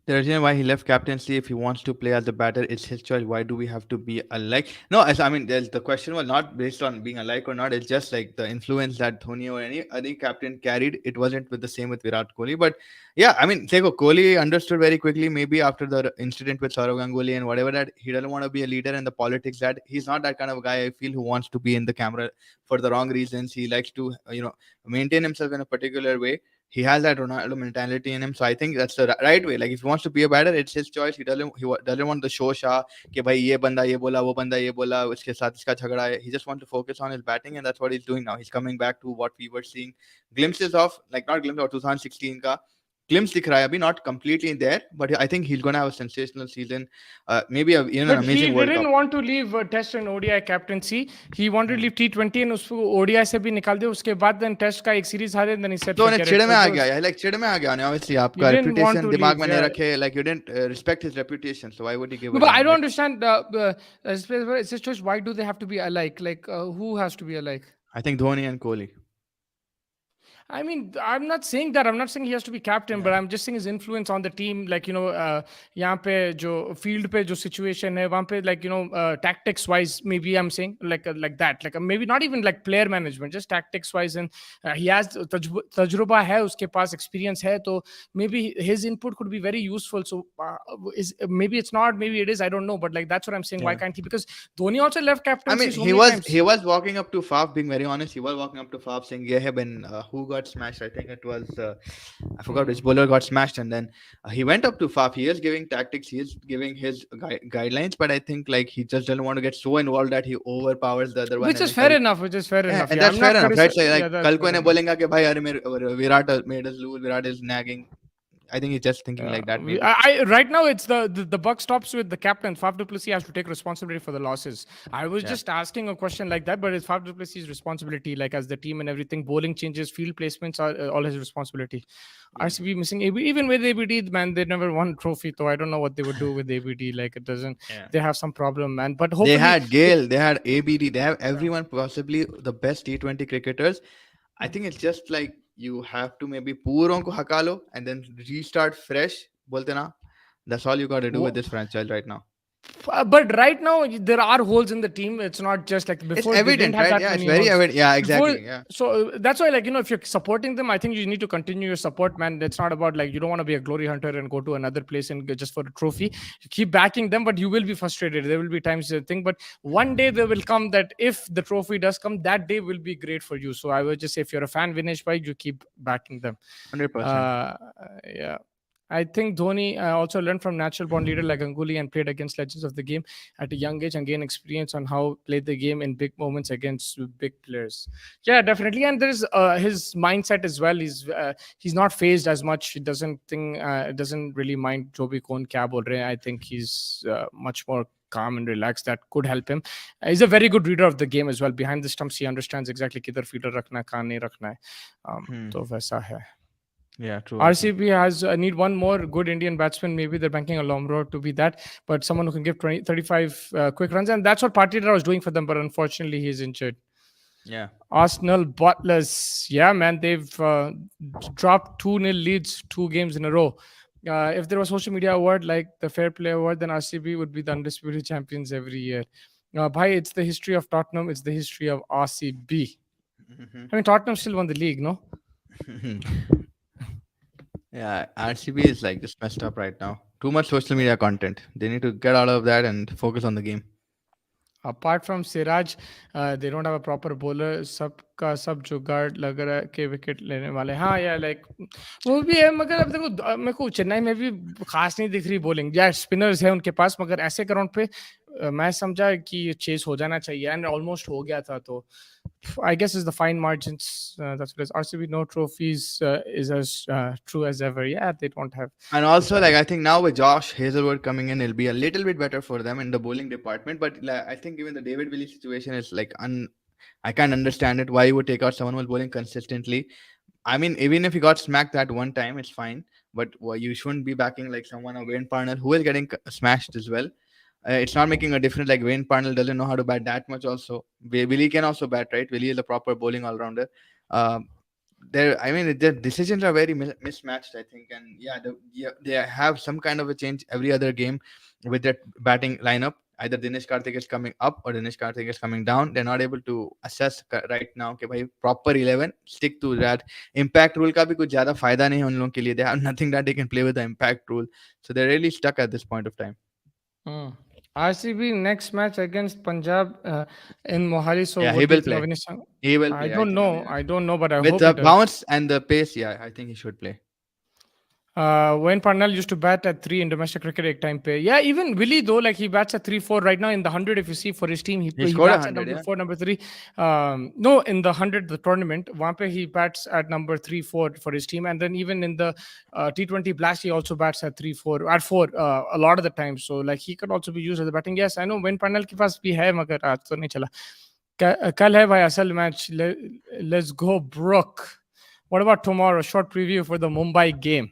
The reason why he left captaincy, if he wants to play as a batter, it's his choice. Why do we have to be alike? No, I mean, the question was not based on being alike or not. It's just like the influence that Dhoni or any captain carried. It wasn't with the same with Virat Kohli. But yeah, I mean, Kohli understood very quickly, maybe after the incident with Saurav Ganguly and whatever, that he doesn't want to be a leader in the politics. That he's not that kind of guy, I feel, who wants to be in the camera for the wrong reasons. He likes to, maintain himself in a particular way. He has that Ronaldo mentality in him, so I think that's the right way. Like if he wants to be a batter, it's his choice. He doesn't want the show shah कि भाई ये बंदा ये बोला वो बंदा ये बोला उसके साथ इसका झगड़ा है. He just wants to focus on his batting, and that's what he's doing now. He's coming back to what we were seeing glimpses of, like not glimpses of 2016 का glimpse दिख रहा है अभी, not completely there, but I think he's going to have a sensational season, maybe even an amazing World Cup. He didn't want to leave Test and ODI captaincy. He wanted to leave T20 and उसको ODI से भी निकाल दिया. उसके बाद then Test का एक series हारे, then he said तो उन्हें चिड़ में आ गया, like चिड़ में आ गया उन्हें. Obviously आपका reputation दिमाग में नहीं रखे, like you didn't respect his reputation, so why would he give it? But I don't understand. It's his choice. Why do they have to be alike? Like who has to be alike? I think Dhoni and Kohli. I mean, I'm not saying that. I'm not saying he has to be captain, but I'm just saying his influence on the team. Like, यहाँ पे जो field पे जो situation है, वहाँ पे like, tactics wise, maybe I'm saying like that. Like maybe not even like player management, just tactics wise. And he has तजुर्बा है, उसके पास experience है, तो maybe his input could be very useful. So maybe it's not, maybe it is, I don't know. But like that's what I'm saying. Why can't he? Because Dhoni also left captaincy. I mean, he was walking up to Faf, being very honest. He was walking up to Faf saying, "Yeah, when who got smashed? I think it was I forgot which bowler got smashed." And then he went up to Faf. He is giving tactics. He is giving his guidelines. But I think like he just doesn't want to get so involved that he overpowers the other one. Which is fair enough. And that's fair enough. Right? So, like कल को इन्हें बोलेंगे कि भाई अरे मेरे Virat made us lose. Virat is nagging. I think he's just thinking like that. Maybe. Right now, it's the buck stops with the captain. Faf du Plessis has to take responsibility for the losses. I was just asking a question like that, but it's Faf du Plessis' responsibility, like as the team and everything. Bowling changes, field placements are all his responsibility. RCB missing ABD, even with ABD, man, they never won a trophy. So I don't know what they would do with ABD. Like it doesn't. They have some problem, man. But hopefully, they had Gale, they had ABD, they have everyone, possibly the best T20 cricketers. I think it's just like you have to maybe पूरों को हका लो and then restart fresh. बोलते ना, that's all you got to do with this franchise right now. But right now there are holes in the team. It's not just like before. It's evident, right? Yeah, it's very evident. Yeah, exactly. Yeah. So that's why, like, if you're supporting them, I think you need to continue your support, man. It's not about like you don't want to be a glory hunter and go to another place and just for a trophy. You keep backing them, but you will be frustrated. There will be times you think, but one day there will come that if the trophy does come, that day will be great for you. So I would just say, if you're a fan, Vinesh bhai, you keep backing them. 100%. Yeah. I think Dhoni also learned from natural born leader like Ganguly and played against legends of the game at a young age and gained experience on how play the game in big moments against big players. Yeah, definitely. And there's his mindset as well. He's not phased as much. He doesn't really mind jo bhi kaun kya bol rahe. I think he's much more calm and relaxed, that could help him. He's a very good reader of the game as well. Behind the stumps, he understands exactly किधर fielder रखना है, कहाँ नहीं रखना है. तो वैसा है. Yeah, true. RCB has need one more good Indian batsman. Maybe they're banking a Lomro to be that, but someone who can give 20, 35 quick runs. And that's what Patidar was doing for them, but unfortunately he's injured. Yeah. Arsenal Butlers. Yeah, man, they've dropped 2-0 leads 2 games in a row. If there was a social media award like the Fair Play Award, then RCB would be the undisputed champions every year. Bhai, it's the history of Tottenham. It's the history of RCB. I mean, Tottenham still won the league, no? Yeah, RCB is like just messed up right now. Too much social media content. They need to get out of that and focus on the game. Apart from Siraj, they don't have a proper bowler. सबका सब जुगाड़ लग रहा है कि wicket लेने वाले. हाँ यार, लाइक वो भी है, मगर अब देखो मेरे को चेन्नई में भी खास नहीं दिख रही बॉलिंग. यार स्पिनर्स है उनके पास, मगर ऐसे ग्राउंड पे मैं समझा कि चेस हो जाना चाहिए, एंड ऑलमोस्ट हो गया था. तो I guess it's the fine margins. That's what it is. RCB no trophies is as true as ever. Yeah, they don't have. And also, like, I think now with Josh Hazelwood coming in, it'll be a little bit better for them in the bowling department. But like, I think even the David Willey situation is like I can't understand it. Why you would take out someone who's bowling consistently? I mean, even if he got smacked that one time, it's fine. But you shouldn't be backing like someone, a Wayne Parnell, who is getting smashed as well. It's not making a difference. Like Wayne Parnell doesn't know how to bat that much. Also, Willie can also bat, right? Willie is a proper bowling all rounder. I mean, the decisions are very mismatched, I think, and they have some kind of a change every other game with that batting lineup. Either Dinesh Karthik is coming up or Dinesh Karthik is coming down. They're not able to assess right now. Okay, bhai, proper 11, stick to that. Impact rule का भी कुछ ज़्यादा फायदा नहीं है उन लोगों के लिए. They have nothing that they can play with the impact rule, so they're really stuck at this point of time. RCB next match against Punjab in Mohali. So yeah, he will play. He will play. I don't know, but I with hope the bounce and the pace. Yeah, I think he should play. Wayne Parnell used to bat at 3 in domestic cricket ek time pe. Yeah, even Willie though, like he bats at 3-4 right now in the 100. If you see for his team, he bats at number 4, number 3. No, in the 100, the tournament, वहाँ पे he bats at number 3-4 for his team, and then even in the T20 Blast, he also bats at 3-4 at 4 a lot of the time. So like he could also be used as a batting. Yes, I know Wayne Parnell के पास भी है, मगर आज तो नहीं चला. कल है भाई असल match. Let's go, Brooke. What about tomorrow? Short preview for the Mumbai game.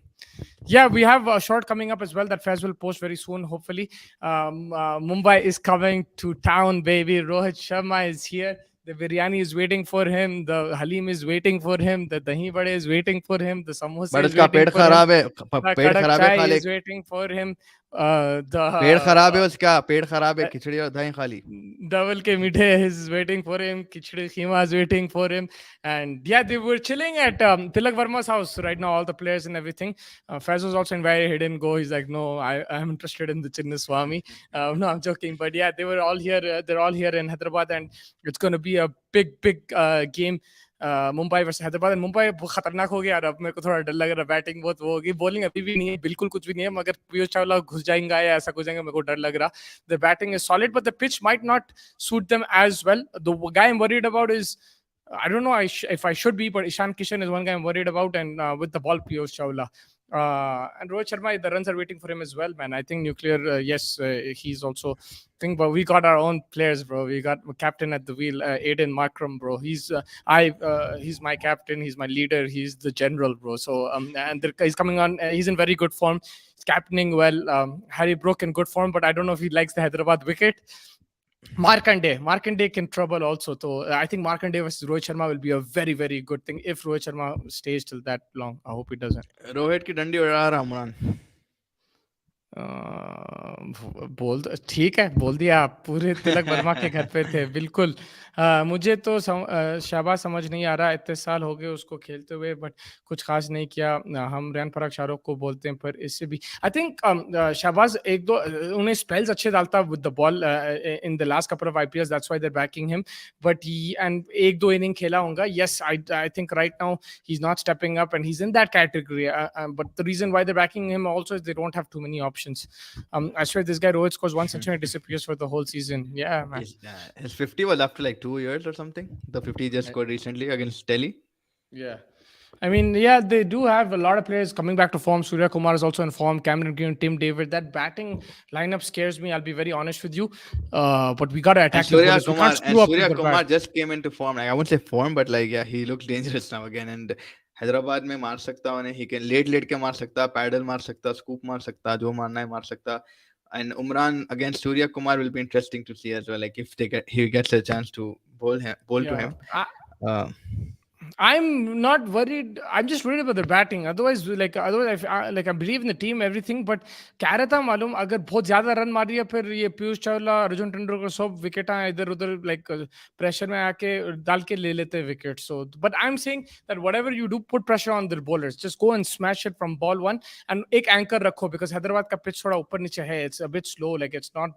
Yeah, we have a short coming up as well that Faz will post very soon, hopefully. Mumbai is coming to town, baby. Rohit Sharma is here. The biryani is waiting for him. The halim is waiting for him. The dahi vade is waiting for him. The samosa is waiting for him. The kadak chai is waiting for him. पेट खराब है उसका, पेट खराब है, खिचड़ी और दही खाली. Double ke mithe is waiting for him. Khichdi Khima is waiting for him. And yeah, they were chilling at Tilak Verma's house right now, all the players and everything. Faz was also invited. He didn't go. He's like, no, I'm interested in the Chennai-Swamy. No, I'm joking. But yeah, they were all here. They're all here in Hyderabad, and it's going to be a big game. Mumbai versus Hyderabad. Mumbai खतरनाक हो गया यार. अब मेरे को थोड़ा डर लग रहा है. बैटिंग बहुत वो होगी, बॉलिंग अभी भी नहीं है, बिल्कुल कुछ भी नहीं है, मगर पीयूष चावला घुस जाएंगे या ऐसा कुछ जाएंगे, मेरे को डर लग रहा. The batting is solid, but the pitch might not suit them as well. The guy I am worried about is, I don't know if I should be, but Ishan Kishan is one guy I'm worried about, and with the ball, Piyush Chawla. And Rohit Sharma, the runs are waiting for him as well, man. I think Nuclear, yes, he's also thing, but we got our own players, bro. We got captain at the wheel, Aiden Markram, bro. He's my captain. He's my leader. He's the general, bro. So and he's coming on. He's in very good form. He's captaining well. Harry Brook in good form, but I don't know if he likes the Hyderabad wicket. Markande can trouble also. So I think Markande versus Rohit Sharma will be a very, very good thing if Rohit Sharma stays till that long. I hope he doesn't. Rohit की डंडी उड़ा रहा उमरान. बोल ठीक है, बोल दिया आप. पूरे तिलक वर्मा के घर पे थे, बिल्कुल. मुझे तो शाबाश समझ नहीं आ रहा. इतने साल हो गए उसको खेलते हुए, बट कुछ खास नहीं किया. हम रैन फराग शाहरुख को बोलते हैं, पर इससे भी आई थिंक शाबाज एक दो उन्हें स्पेल्स अच्छे डालता with the ball in the last couple of IPLs. That's why they are backing him. But and एक दो इनिंग खेला होगा. Yes, I think right now he is not stepping up and he is in that category. But the reason why they are backing him also is they don't have too many options. I swear this guy Rohit scores one century and disappears for the whole season. Yeah, man. His 50 was after like 2 years or something. The 50 he just scored recently against Delhi. Yeah. I mean, yeah, they do have a lot of players coming back to form. Surya Kumar is also in form. Cameron Green, Tim David. That batting lineup scares me. I'll be very honest with you. But we got to And attack the bowlers. We can't And screw up with Surya their bat. Kumar just came into form. Like I won't say form, but like yeah, he looks dangerous now again. And Hyderabad में मार सकता उन्हें. He can late के मार सकता, paddle मार सकता, scoop मार सकता, जो मारना है मार सकता. And Umran against Surya Kumar will be interesting to see as well. Like if he gets a chance to bowl to Yeah. him. Uh, I'm not worried. I'm just worried about the batting. Otherwise, I believe in the team, everything. But क्या रहता मालूम अगर बहुत ज्यादा run मार दिया फिर ये पीयूष चावला अर्जुन तेंदुलकर सब विकेट इधर उधर प्रेशर में आके डाल के ले लेते wicket so but I am saying that whatever you do put pressure on the bowlers just go and smash it from ball one and एक एंकर रखो बिकॉज हैदराबाद का पिच थोड़ा ऊपर नीचे है it's a bit slow like it's not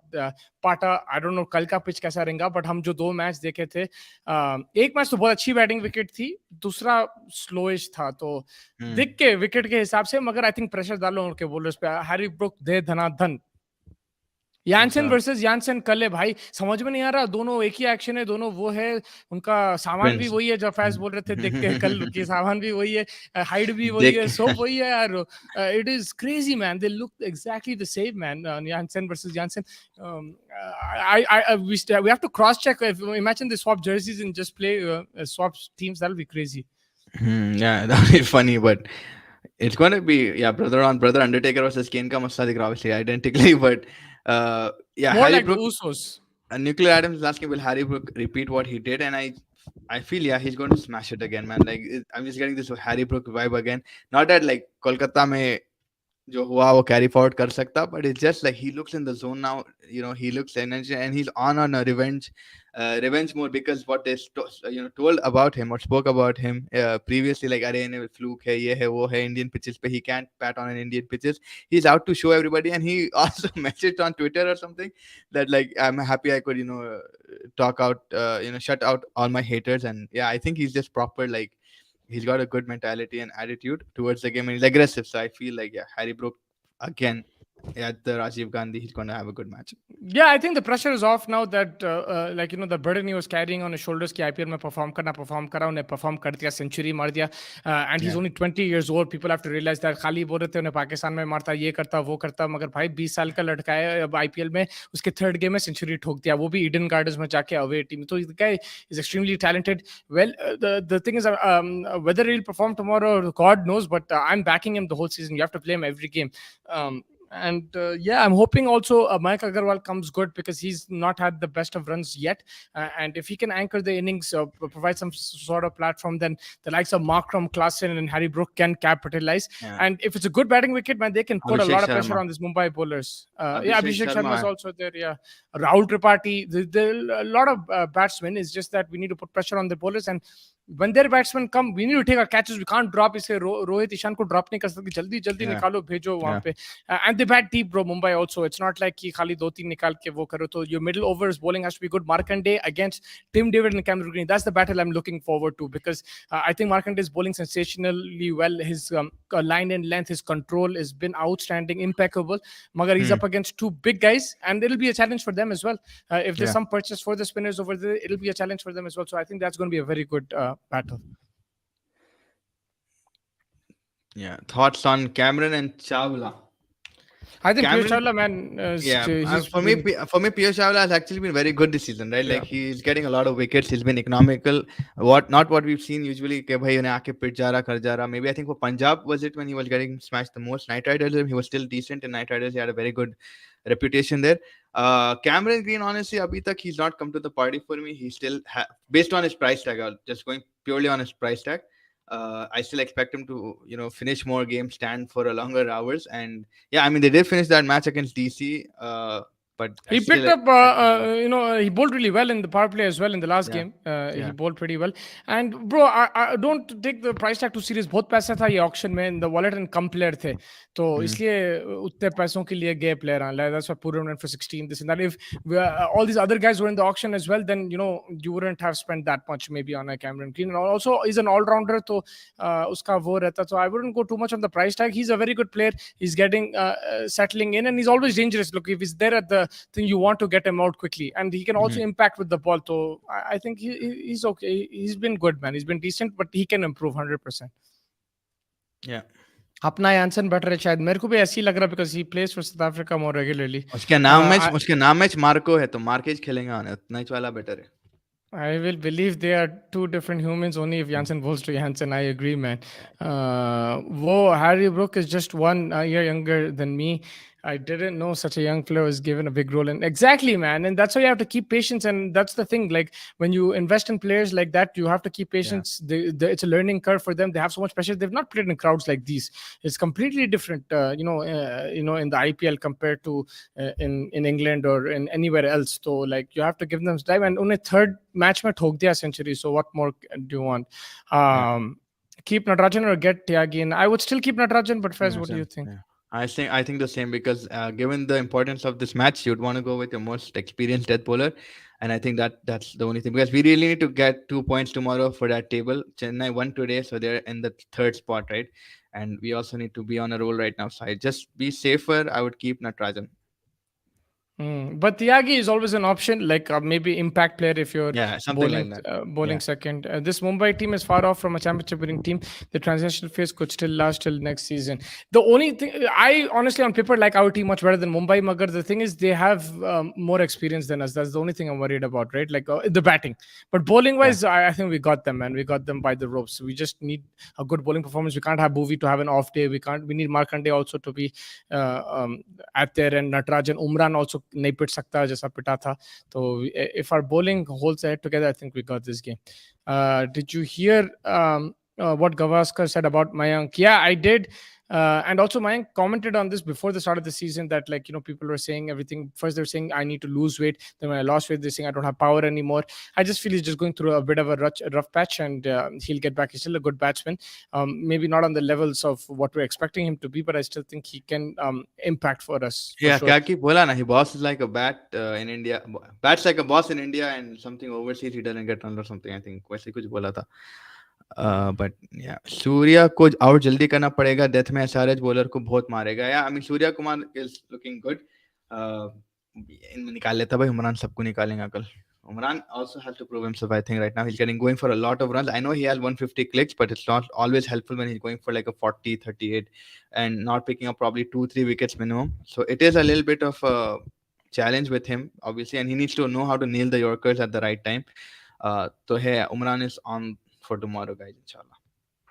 पाटा आई don't no कल का पिच कैसा रहेगा बट हम जो दो मैच देखे थे एक मैच तो बहुत अच्छी बैटिंग विकेट थी दूसरा स्लोइश था तो दिख के विकेट के हिसाब से मगर आई थिंक प्रेशर डालो उनके बॉलर्स पे हैरी ब्रुक दे धनाधन यानसेन वर्सेस यानसेन कल है भाई समझ में नहीं आ रहा दोनों एक ही एक्शन है दोनों वो है उनका सामान भी वही है जो फैज बोल रहे थे देखते हैं कल की सामान भी वही है हाइट भी वही है सब वही है यार it is crazy man they look exactly the same man Jansen versus Jansen we have to cross check imagine they swap jerseys and just play swap teams that'll be crazy. Yeah, that would be funny, but it's going to be brother on brother Undertaker versus Kane ka masla dikh raha obviously identically, but more Harry like Brook, the Usos. Nuclear Adams is asking, will Harry Brook repeat what he did? And I feel he's going to smash it again, man. Like I'm just getting this Harry Brook vibe again. Not that like Kolkata mein जो हुआ वो carry forward कर सकता, but it's just like he looks in the zone now. He looks energy and he's on a revenge mode because what they told about him or spoke about him previously, like अरे इन्हें fluke है ये है वो है Indian pitches पे he can't bat on an Indian pitches. He's out to show everybody, and he also messaged on Twitter or something that like I'm happy I could talk out shut out all my haters, and I think he's just proper like. He's got a good mentality and attitude towards the game, and he's aggressive. So I feel like Harry Brook again at the Rajiv Gandhi, he's going to have a good match. Yeah, I think the pressure is off now that the burden he was carrying on his shoulders कि IPL में perform करा उन्हें perform कर दिया century मार दिया and he's only 20 years old. People have to realize that खाली बोल रहे थे उन्हें पाकिस्तान में मारता ये करता वो करता मगर भाई 20 साल का लड़का है अब IPL में उसके थर्ड गेम में सेंचुरी ठोक दिया वो भी ईडन गार्डन्स में जाके अवे टीम तो the guy is extremely talented. Well, the thing is whether he'll perform tomorrow God knows, but I'm backing him the whole season. You have to play him every game. And I'm hoping also Mayank Agarwal comes good because he's not had the best of runs yet. And if he can anchor the innings, provide some sort of platform, then the likes of Markram, Klaasen, and Harry Brook can capitalize. Yeah. And if it's a good batting wicket, man, they can put a lot of pressure on these Mumbai bowlers. Abhishek Sharma is also there. Yeah, Rahul Tripathi. A lot of batsmen. It's just that we need to put pressure on the bowlers and. When their batsmen come, we need to take our catches. We can't drop. इसे रोहित ईशान को drop नहीं कर सकते. जल्दी निकालो भेजो वहाँ पे. And they bat deep, bro. Mumbai also. It's not like कि खाली 2-3 निकाल के वो करो. So your middle overs bowling has to be good. Markande against Tim David and Cameron Green. That's the battle I'm looking forward to because I think Markande is bowling sensationally well. His line and length, his control has been outstanding, impeccable. Magar he's up against two big guys, and it'll be a challenge for them as well. If there's some purchase for the spinners over there, it'll be a challenge for them as well. So I think that's going to be a very good battle. Yeah, thoughts on Cameron and Chawla? I think Piyush Chawla, man. For me, Piyush Chawla has actually been very good this season, right? Like he's getting a lot of wickets. He's been economical. Not what we've seen usually. Ke bhai unhe aake pit ja raha, kar ja raha. Maybe I think for Punjab was it when he was getting smashed the most. Night Riders, he was still decent in Night Riders. He had a very good reputation there. Cameron Green, honestly, abhi tak he's not come to the party for me. He still based on his price tag. Just going purely on his price tag. I still expect him to, finish more games, stand for a longer hours. And I mean, they did finish that match against DC. But he picked up, he bowled really well in the power play as well in the last game. He bowled pretty well. And bro, I don't take the price tag too serious. बहुत पैसा था ये auction में. The wallet and come player थे. तो इसलिए उतने पैसों के लिए गए player. That's why Pooran went for 16. This and that. If all these other guys were in the auction as well, then you wouldn't have spent that much maybe on a Cameron Green. And also, he's an all-rounder, तो उसका वो रहता. So I wouldn't go too much on the price tag. He's a very good player. He's getting settling in, and he's always dangerous. Look, if he's there at the thing, you want to get him out quickly, and he can also impact with the ball. So I think he's okay. He's been good, man. He's been decent, but he can improve 100%. Yeah. अपना Janssen better है शायद मेरे को भी ऐसे ही लग रहा because he plays for south Africa more regularly उसके नाम में मार्को है, तो मार्केज खेलेंगे आने, उतना ही वाला बेटर है. I will believe they are two different humans only if Janssen bowls to Janssen. I agree, man. Whoa, Harry Brook is just 1 year younger than me. I didn't know such a young player was given a big role. And exactly, man. And that's why you have to keep patience. And that's the thing. Like when you invest in players like that, you have to keep Yeah. patience. It's a learning curve for them. They have so much pressure. They've not played in crowds like these. It's completely different, in the IPL compared to in England or in anywhere else. So like you have to give them time. And only third match में ठोक दिया century. So what more do you want? Yeah. Keep Natarajan or get Tyagi in? I would still keep Natarajan, but Faiz, Yeah, what do you same. think? Yeah. I think the same, because given the importance of this match, you'd want to go with your most experienced death bowler, and I think that's the only thing, because we really need to get 2 points tomorrow for that table. Chennai won today, so they're in the third spot, right? And we also need to be on a roll right now. So I just be safer. I would keep Natarajan. But Tyagi is always an option, like maybe impact player if you're Yeah, something like bowling that. bowling Yeah. second. This Mumbai team is far off from a championship winning team. The transitional phase could still last till next season. The only thing I honestly on paper like our team much better than Mumbai. Magar the thing is they have more experience than us. That's the only thing I'm worried about, right? Like the batting, but bowling Yeah. wise, I think we got them, man. We got them by the ropes. We just need a good bowling performance. We can't have Bhuvi to have an off day. We need Markande also to be at there, and Natarajan Umran also नहीं पिट सकता जैसा पिटा था. So if our bowling holds their head together, I think we got this game. Did you hear what Gavaskar said about Mayank? Yeah, I did. And also Mayank commented on this before the start of the season that like people were saying everything. First they were saying I need to lose weight. Then when I lost weight, they're saying I don't have power anymore. I just feel he's just going through a bit of a rough patch, and he'll get back. He's still a good batsman. Maybe not on the levels of what we're expecting him to be, but I still think he can impact for us for Yeah, sure. Kaki bola na, he boss is like a bat in India. Bats like a boss in India, and something overseas he doesn't get run or something. I think वैसे कुछ बोला था. But yeah, Surya को out जल्दी करना पड़ेगा. Death में SRH bowler को बहुत मारेगा. Yeah, I mean Surya Kumar is looking good. निकाल लेता भाई. उमरान सबको निकालेंगे कल. Umran also has to prove himself. I think right now he's getting going for a lot of runs. I know he has 150 clicks, but it's not always helpful when he's going for like a 40, 38 and not picking up probably 2-3 wickets minimum. So it is a little bit of a challenge with him, obviously, and he needs to know how to nail the Yorkers at the right time. So hey, Umran is on for tomorrow, guys, inshallah.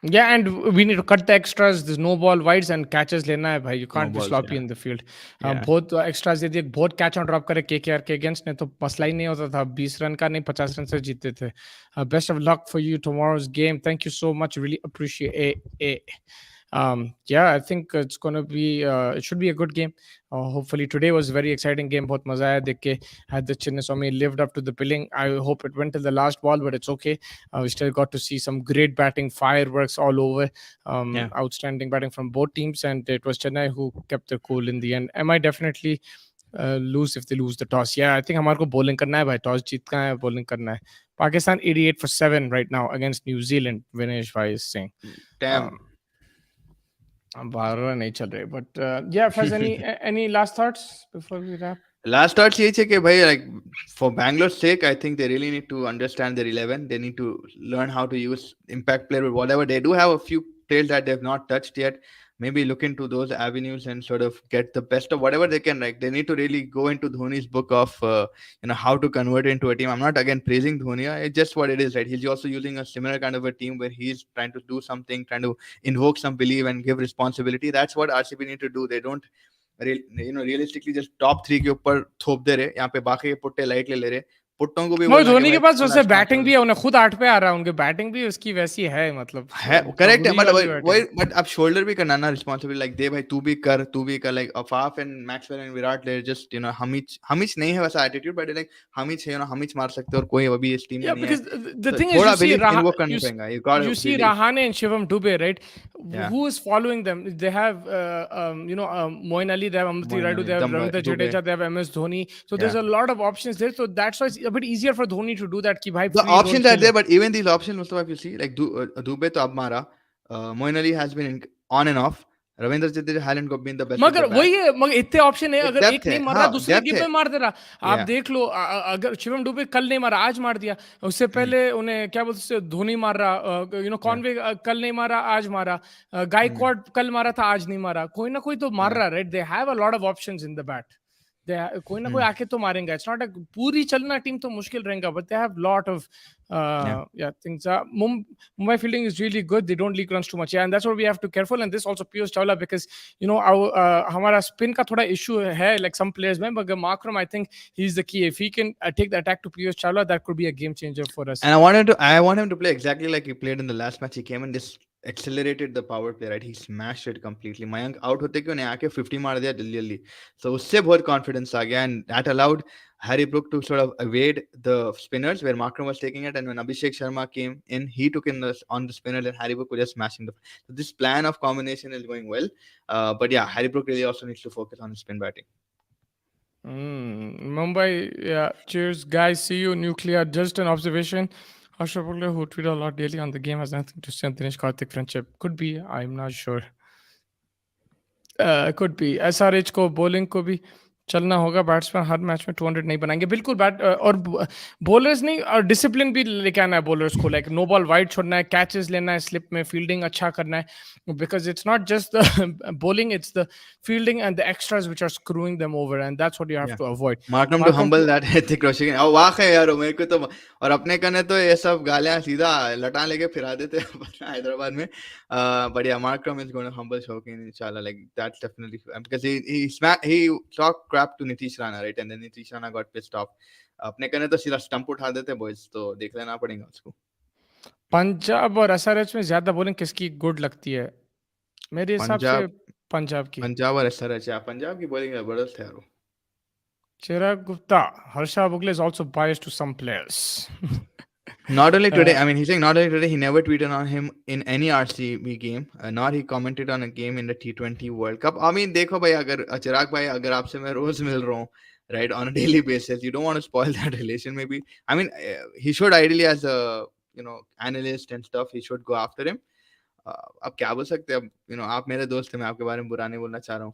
Yeah, and we need to cut the extras. There's no ball wides and catches lena hai bhai. You No can't be balls, sloppy yeah. in the field. Yeah. बहुत extras दे दिए, बहुत catch on drop करे KKR के against ने तो मसला ही नहीं होता था. 20 रन का नहीं 50 रन से जीतते थे. Best of luck for you tomorrow's game. Thank you so much. Really appreciate it. Yeah, I think it's gonna be. It should be a good game. Hopefully today was a very exciting game. बहुत मजा आया देख के. Had the Chennai-Swamy lived up to the billing. I hope it went to the last ball, but it's okay. We still got to see some great batting, fireworks all over. Yeah. Outstanding batting from both teams, and it was Chennai who kept their cool in the end. Am I definitely lose if they lose the toss? Yeah, I think हमारे को bowling करना है भाई. Toss जीतना है, bowling करना है. Pakistan 88 for 7 right now against New Zealand. Vinesh Bhai is saying. Damn. 12 नहीं चल रहे, but yeah, Faz, any last thoughts before we wrap? Last thoughts यही है कि भाई, like for Bangalore's sake, I think they really need to understand their 11. They need to learn how to use impact player with whatever. They do have a few players that they've not touched yet. Maybe look into those avenues and sort of get the best of whatever they can. Like they need to really go into Dhoni's book of how to convert it into a team. I'm not again praising Dhoni. It's just what it is, right? He's also using a similar kind of a team where he's trying to do something, trying to invoke some belief and give responsibility. That's what RCB need to do. They don't realistically just top 3 के ऊपर थोप दे रहे. यहाँ पे बाकी के पुट्टे light ले रहे. पुट्टों को भी धोनी के पास वैसे बैटिंग भी है, उन्हें खुद 8 पे आ रहा है, उनके बैटिंग भी उसकी वैसी है, मतलब है करेक्ट है. बट अब शोल्डर भी करना ना रिस्पांसिबिलिटी. लाइक दे भाई, तू भी कर. Like Afaf and Maxwell and Virat ले जस्ट हमिच नहीं है वैसा एटीट्यूड, बट लाइक हमिच है, हमिच मार सकते और कोई अभी इस टीम में नहीं है. The thing is, you see Rahane and Shivam Dubey, right? Who is following them? They have Moin Ali, they have Amriti Raidu, they have Ravindra Jadeja, they have MS Dhoni. So there's a lot of options there. So that's why it's a bit easier for Dhoni to do that. Ki bhai, the options are there, but even these options, Mustafa, if you see, like Dubey to ab mara, Moin Ali has been on and off. Ravindra Jadeja hasn't been the best at the मगर bat. वही है, मगर इतने option है, एक अगर depth एक है, नहीं मार रहा हाँ दूसरे डेप्थ गेम है. में मार दे रहा. आप या देख लो, अगर शिवम दुबे कल नहीं मारा आज मार दिया. उससे पहले उन्हें क्या बोलते थे, धोनी मार रहा, या कॉनवे कल नहीं मारा आज मारा, गायकवाड कल मारा था आज नहीं मारा. कोई ना कोई तो मार या रहा, right. They have a lot of options in the bat. कोई ना कोई आके तो मारेंगे. इट्स नॉट पूरी चलना टीम तो मुश्किल रहेगा, but they have lot of या things. Mumbai fielding is really good. They don't leak runs too much. Yeah, and that's what we have to be careful. And this also Piyush Chawla, because our हमारा spin का थोड़ा issue है, like some players में, but Markram, I think he's the key. If he can take the attack to Piyush Chawla, that could be a game changer for us. And I want him to play exactly like he played in the last match. He came and just accelerated the power play, right? He smashed it completely. Mayank out होते क्यों नहीं आके 50 मार दिया जल्दी. So उससे बहुत confidence आ गया, and that allowed Harry Brook to sort of evade the spinners where Markram was taking it, and when Abhishek Sharma came in, he took in on the spinner, and Harry Brook was just smashing the. So this plan of combination is going well, but yeah, Harry Brook really also needs to focus on his spin batting. Mumbai, yeah. Cheers, guys. See you. Nuclear. Just an observation. Harsha Bhogale, who tweet a lot daily on the game, has nothing to say on Dinesh Karthik friendship. Could be. I'm not sure. Could be. SRH को bowling को भी चलना होगा. Batsman हर match में 200 नहीं बनाएंगे. बिल्कुल bat और बॉलर्स नहीं, और डिसिप्लिन भी लेके आना है बॉलर्स को. लाइक नो बॉल वाइड छोड़ना है, कैचेस लेना है, स्लिप में फील्डिंग अच्छा करना है. Because it's not just the bowling, it's the fielding and the extras which are screwing them over, and that's what you have to avoid. Markram to humble that Hrithik Roshan. और वाकई यार मेरे को तो, और अपने कने तो ये सब गालियां सीधा लटान लेके फिरा देते हैं हैदराबाद में. But yeah, Markram is going to humble Shaukin inshallah. Like that's definitely because he talked crap to Nitish Rana, right? And then Nitish Rana got pissed off. अपने कने तो सीधा स्टंप उठा देते boys, तो देख लेना पड़ेगा उसको. पंजाब और एसआरएच में ज्यादा बॉलिंग किसकी गुड लगती है? मेरे हिसाब से पंजाब की. पंजाब और एसआरएच, पंजाब की बॉलिंग जबरदस्त है यार. Chirag Gupta, Harsha Bhogle is also biased to some players. Not only today, I mean, he's saying not only today, he never tweeted on him in any RCB game, nor he commented on a game in the T20 World Cup. I mean, देखो भाई, अगर चिराग भाई, अगर आपसे मैं रोज मिल रहा हूँ, right, on a daily basis, you don't want to spoil that relation. Maybe, I mean, he should ideally, as a analyst and stuff, he should go after him. अब क्या बोल सकते हैं, अब आप मेरे दोस्त हैं, मैं आपके बारे में बुरा नहीं बोलना चाह रहा हूँ.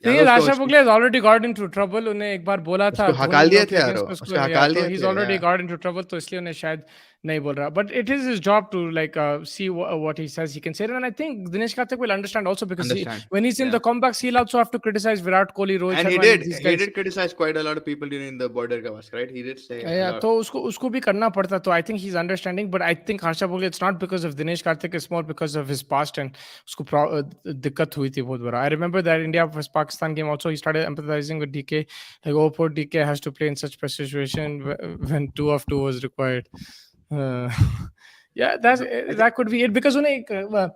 Harsha Bhogle has already got into trouble. उन्हें एक बार बोला था, उसको हकाल दिए थे यार, उसको हकाल दिए थे. He's already got into trouble, तो इसलिए उन्हें शायद नहीं बोल रहा. But it is his job to like see what he says. He can say it, and I think Dinesh Karthik will understand also, because when he's in the comebacks, he'll also have to criticize Virat Kohli, Rohit and Sharma. He did criticize quite a lot of people during the border Gavaskar, right? He did say. Yeah, तो उसको भी करना पड़ता. तो I think he's understanding, but I think Harsha Bhogle, it's not because of Dinesh Karthik, it's more because of his past, and उसको दिक्कत हुई थी बहुत बड़ा. I remember that India vs Pakistan game also, he started empathizing with DK. Like, oh, poor DK has to play in such pressure situation when 2 of 2 was required. Yeah, that could be it, because उन्हें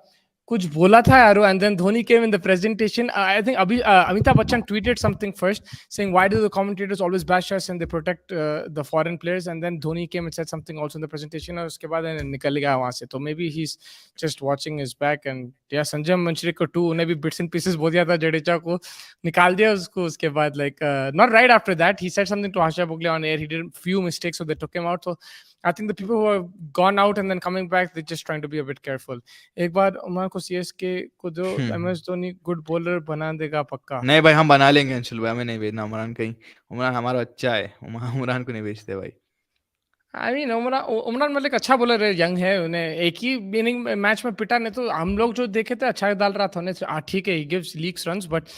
कुछ बोला था यारो, and then Dhoni came in the presentation. I think Amitabh Bachchan tweeted something first saying, why do the commentators always bash us and they protect the foreign players, and then Dhoni came and said something also in the presentation, और उसके बाद निकल गया वहां से. तो maybe he's just watching his back. And yeah, Sanjay Manchri को too, उन्हें भी bits and pieces बोल दिया था, जडेजा को निकाल दिया उसको. उसके बाद like not right after that, he said something to Harsha Bhogle on air. He did a few mistakes, so they took him out. So I think the people who have gone out and then coming back, they're just trying to be a bit careful. एक बार उमरान को CSK को जो MS Dhoni good bowler बना देगा पक्का. नहीं भाई, हम बना लेंगे अंशुल भाई, हमें नहीं भेजना उमरान कहीं. उमरान हमारा अच्छा है, उमरान को नहीं भेजते भाई. I mean, उमरान मतलब अच्छा बॉलर है, यंग है. उन्हें एक ही इनिंग मैच में पिटा नहीं, तो हम लोग जो देखे थे अच्छा डाल रहा था उन्हें. ठीक है, he gives leaks runs, but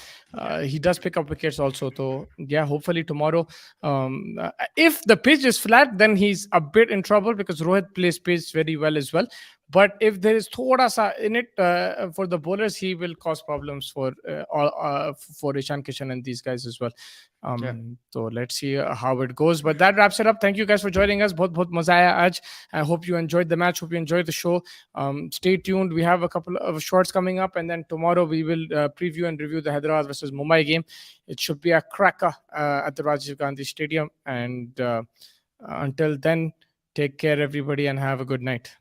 he does pick up wickets also. So yeah, hopefully tomorrow, if the pitch is flat, then he's a bit in trouble, because Rohit plays pitch very well as well. But if there is thoda sa in it for the bowlers, he will cause problems for Ishan Kishan and these guys as well. So let's see how it goes. But that wraps it up. Thank you guys for joining us. बहुत मजा आया आज. I hope you enjoyed the match. Hope you enjoyed the show. Stay tuned. We have a couple of shorts coming up, and then tomorrow we will preview and review the Hyderabad versus Mumbai game. It should be a cracker at the Rajiv Gandhi Stadium. And until then, take care everybody and have a good night.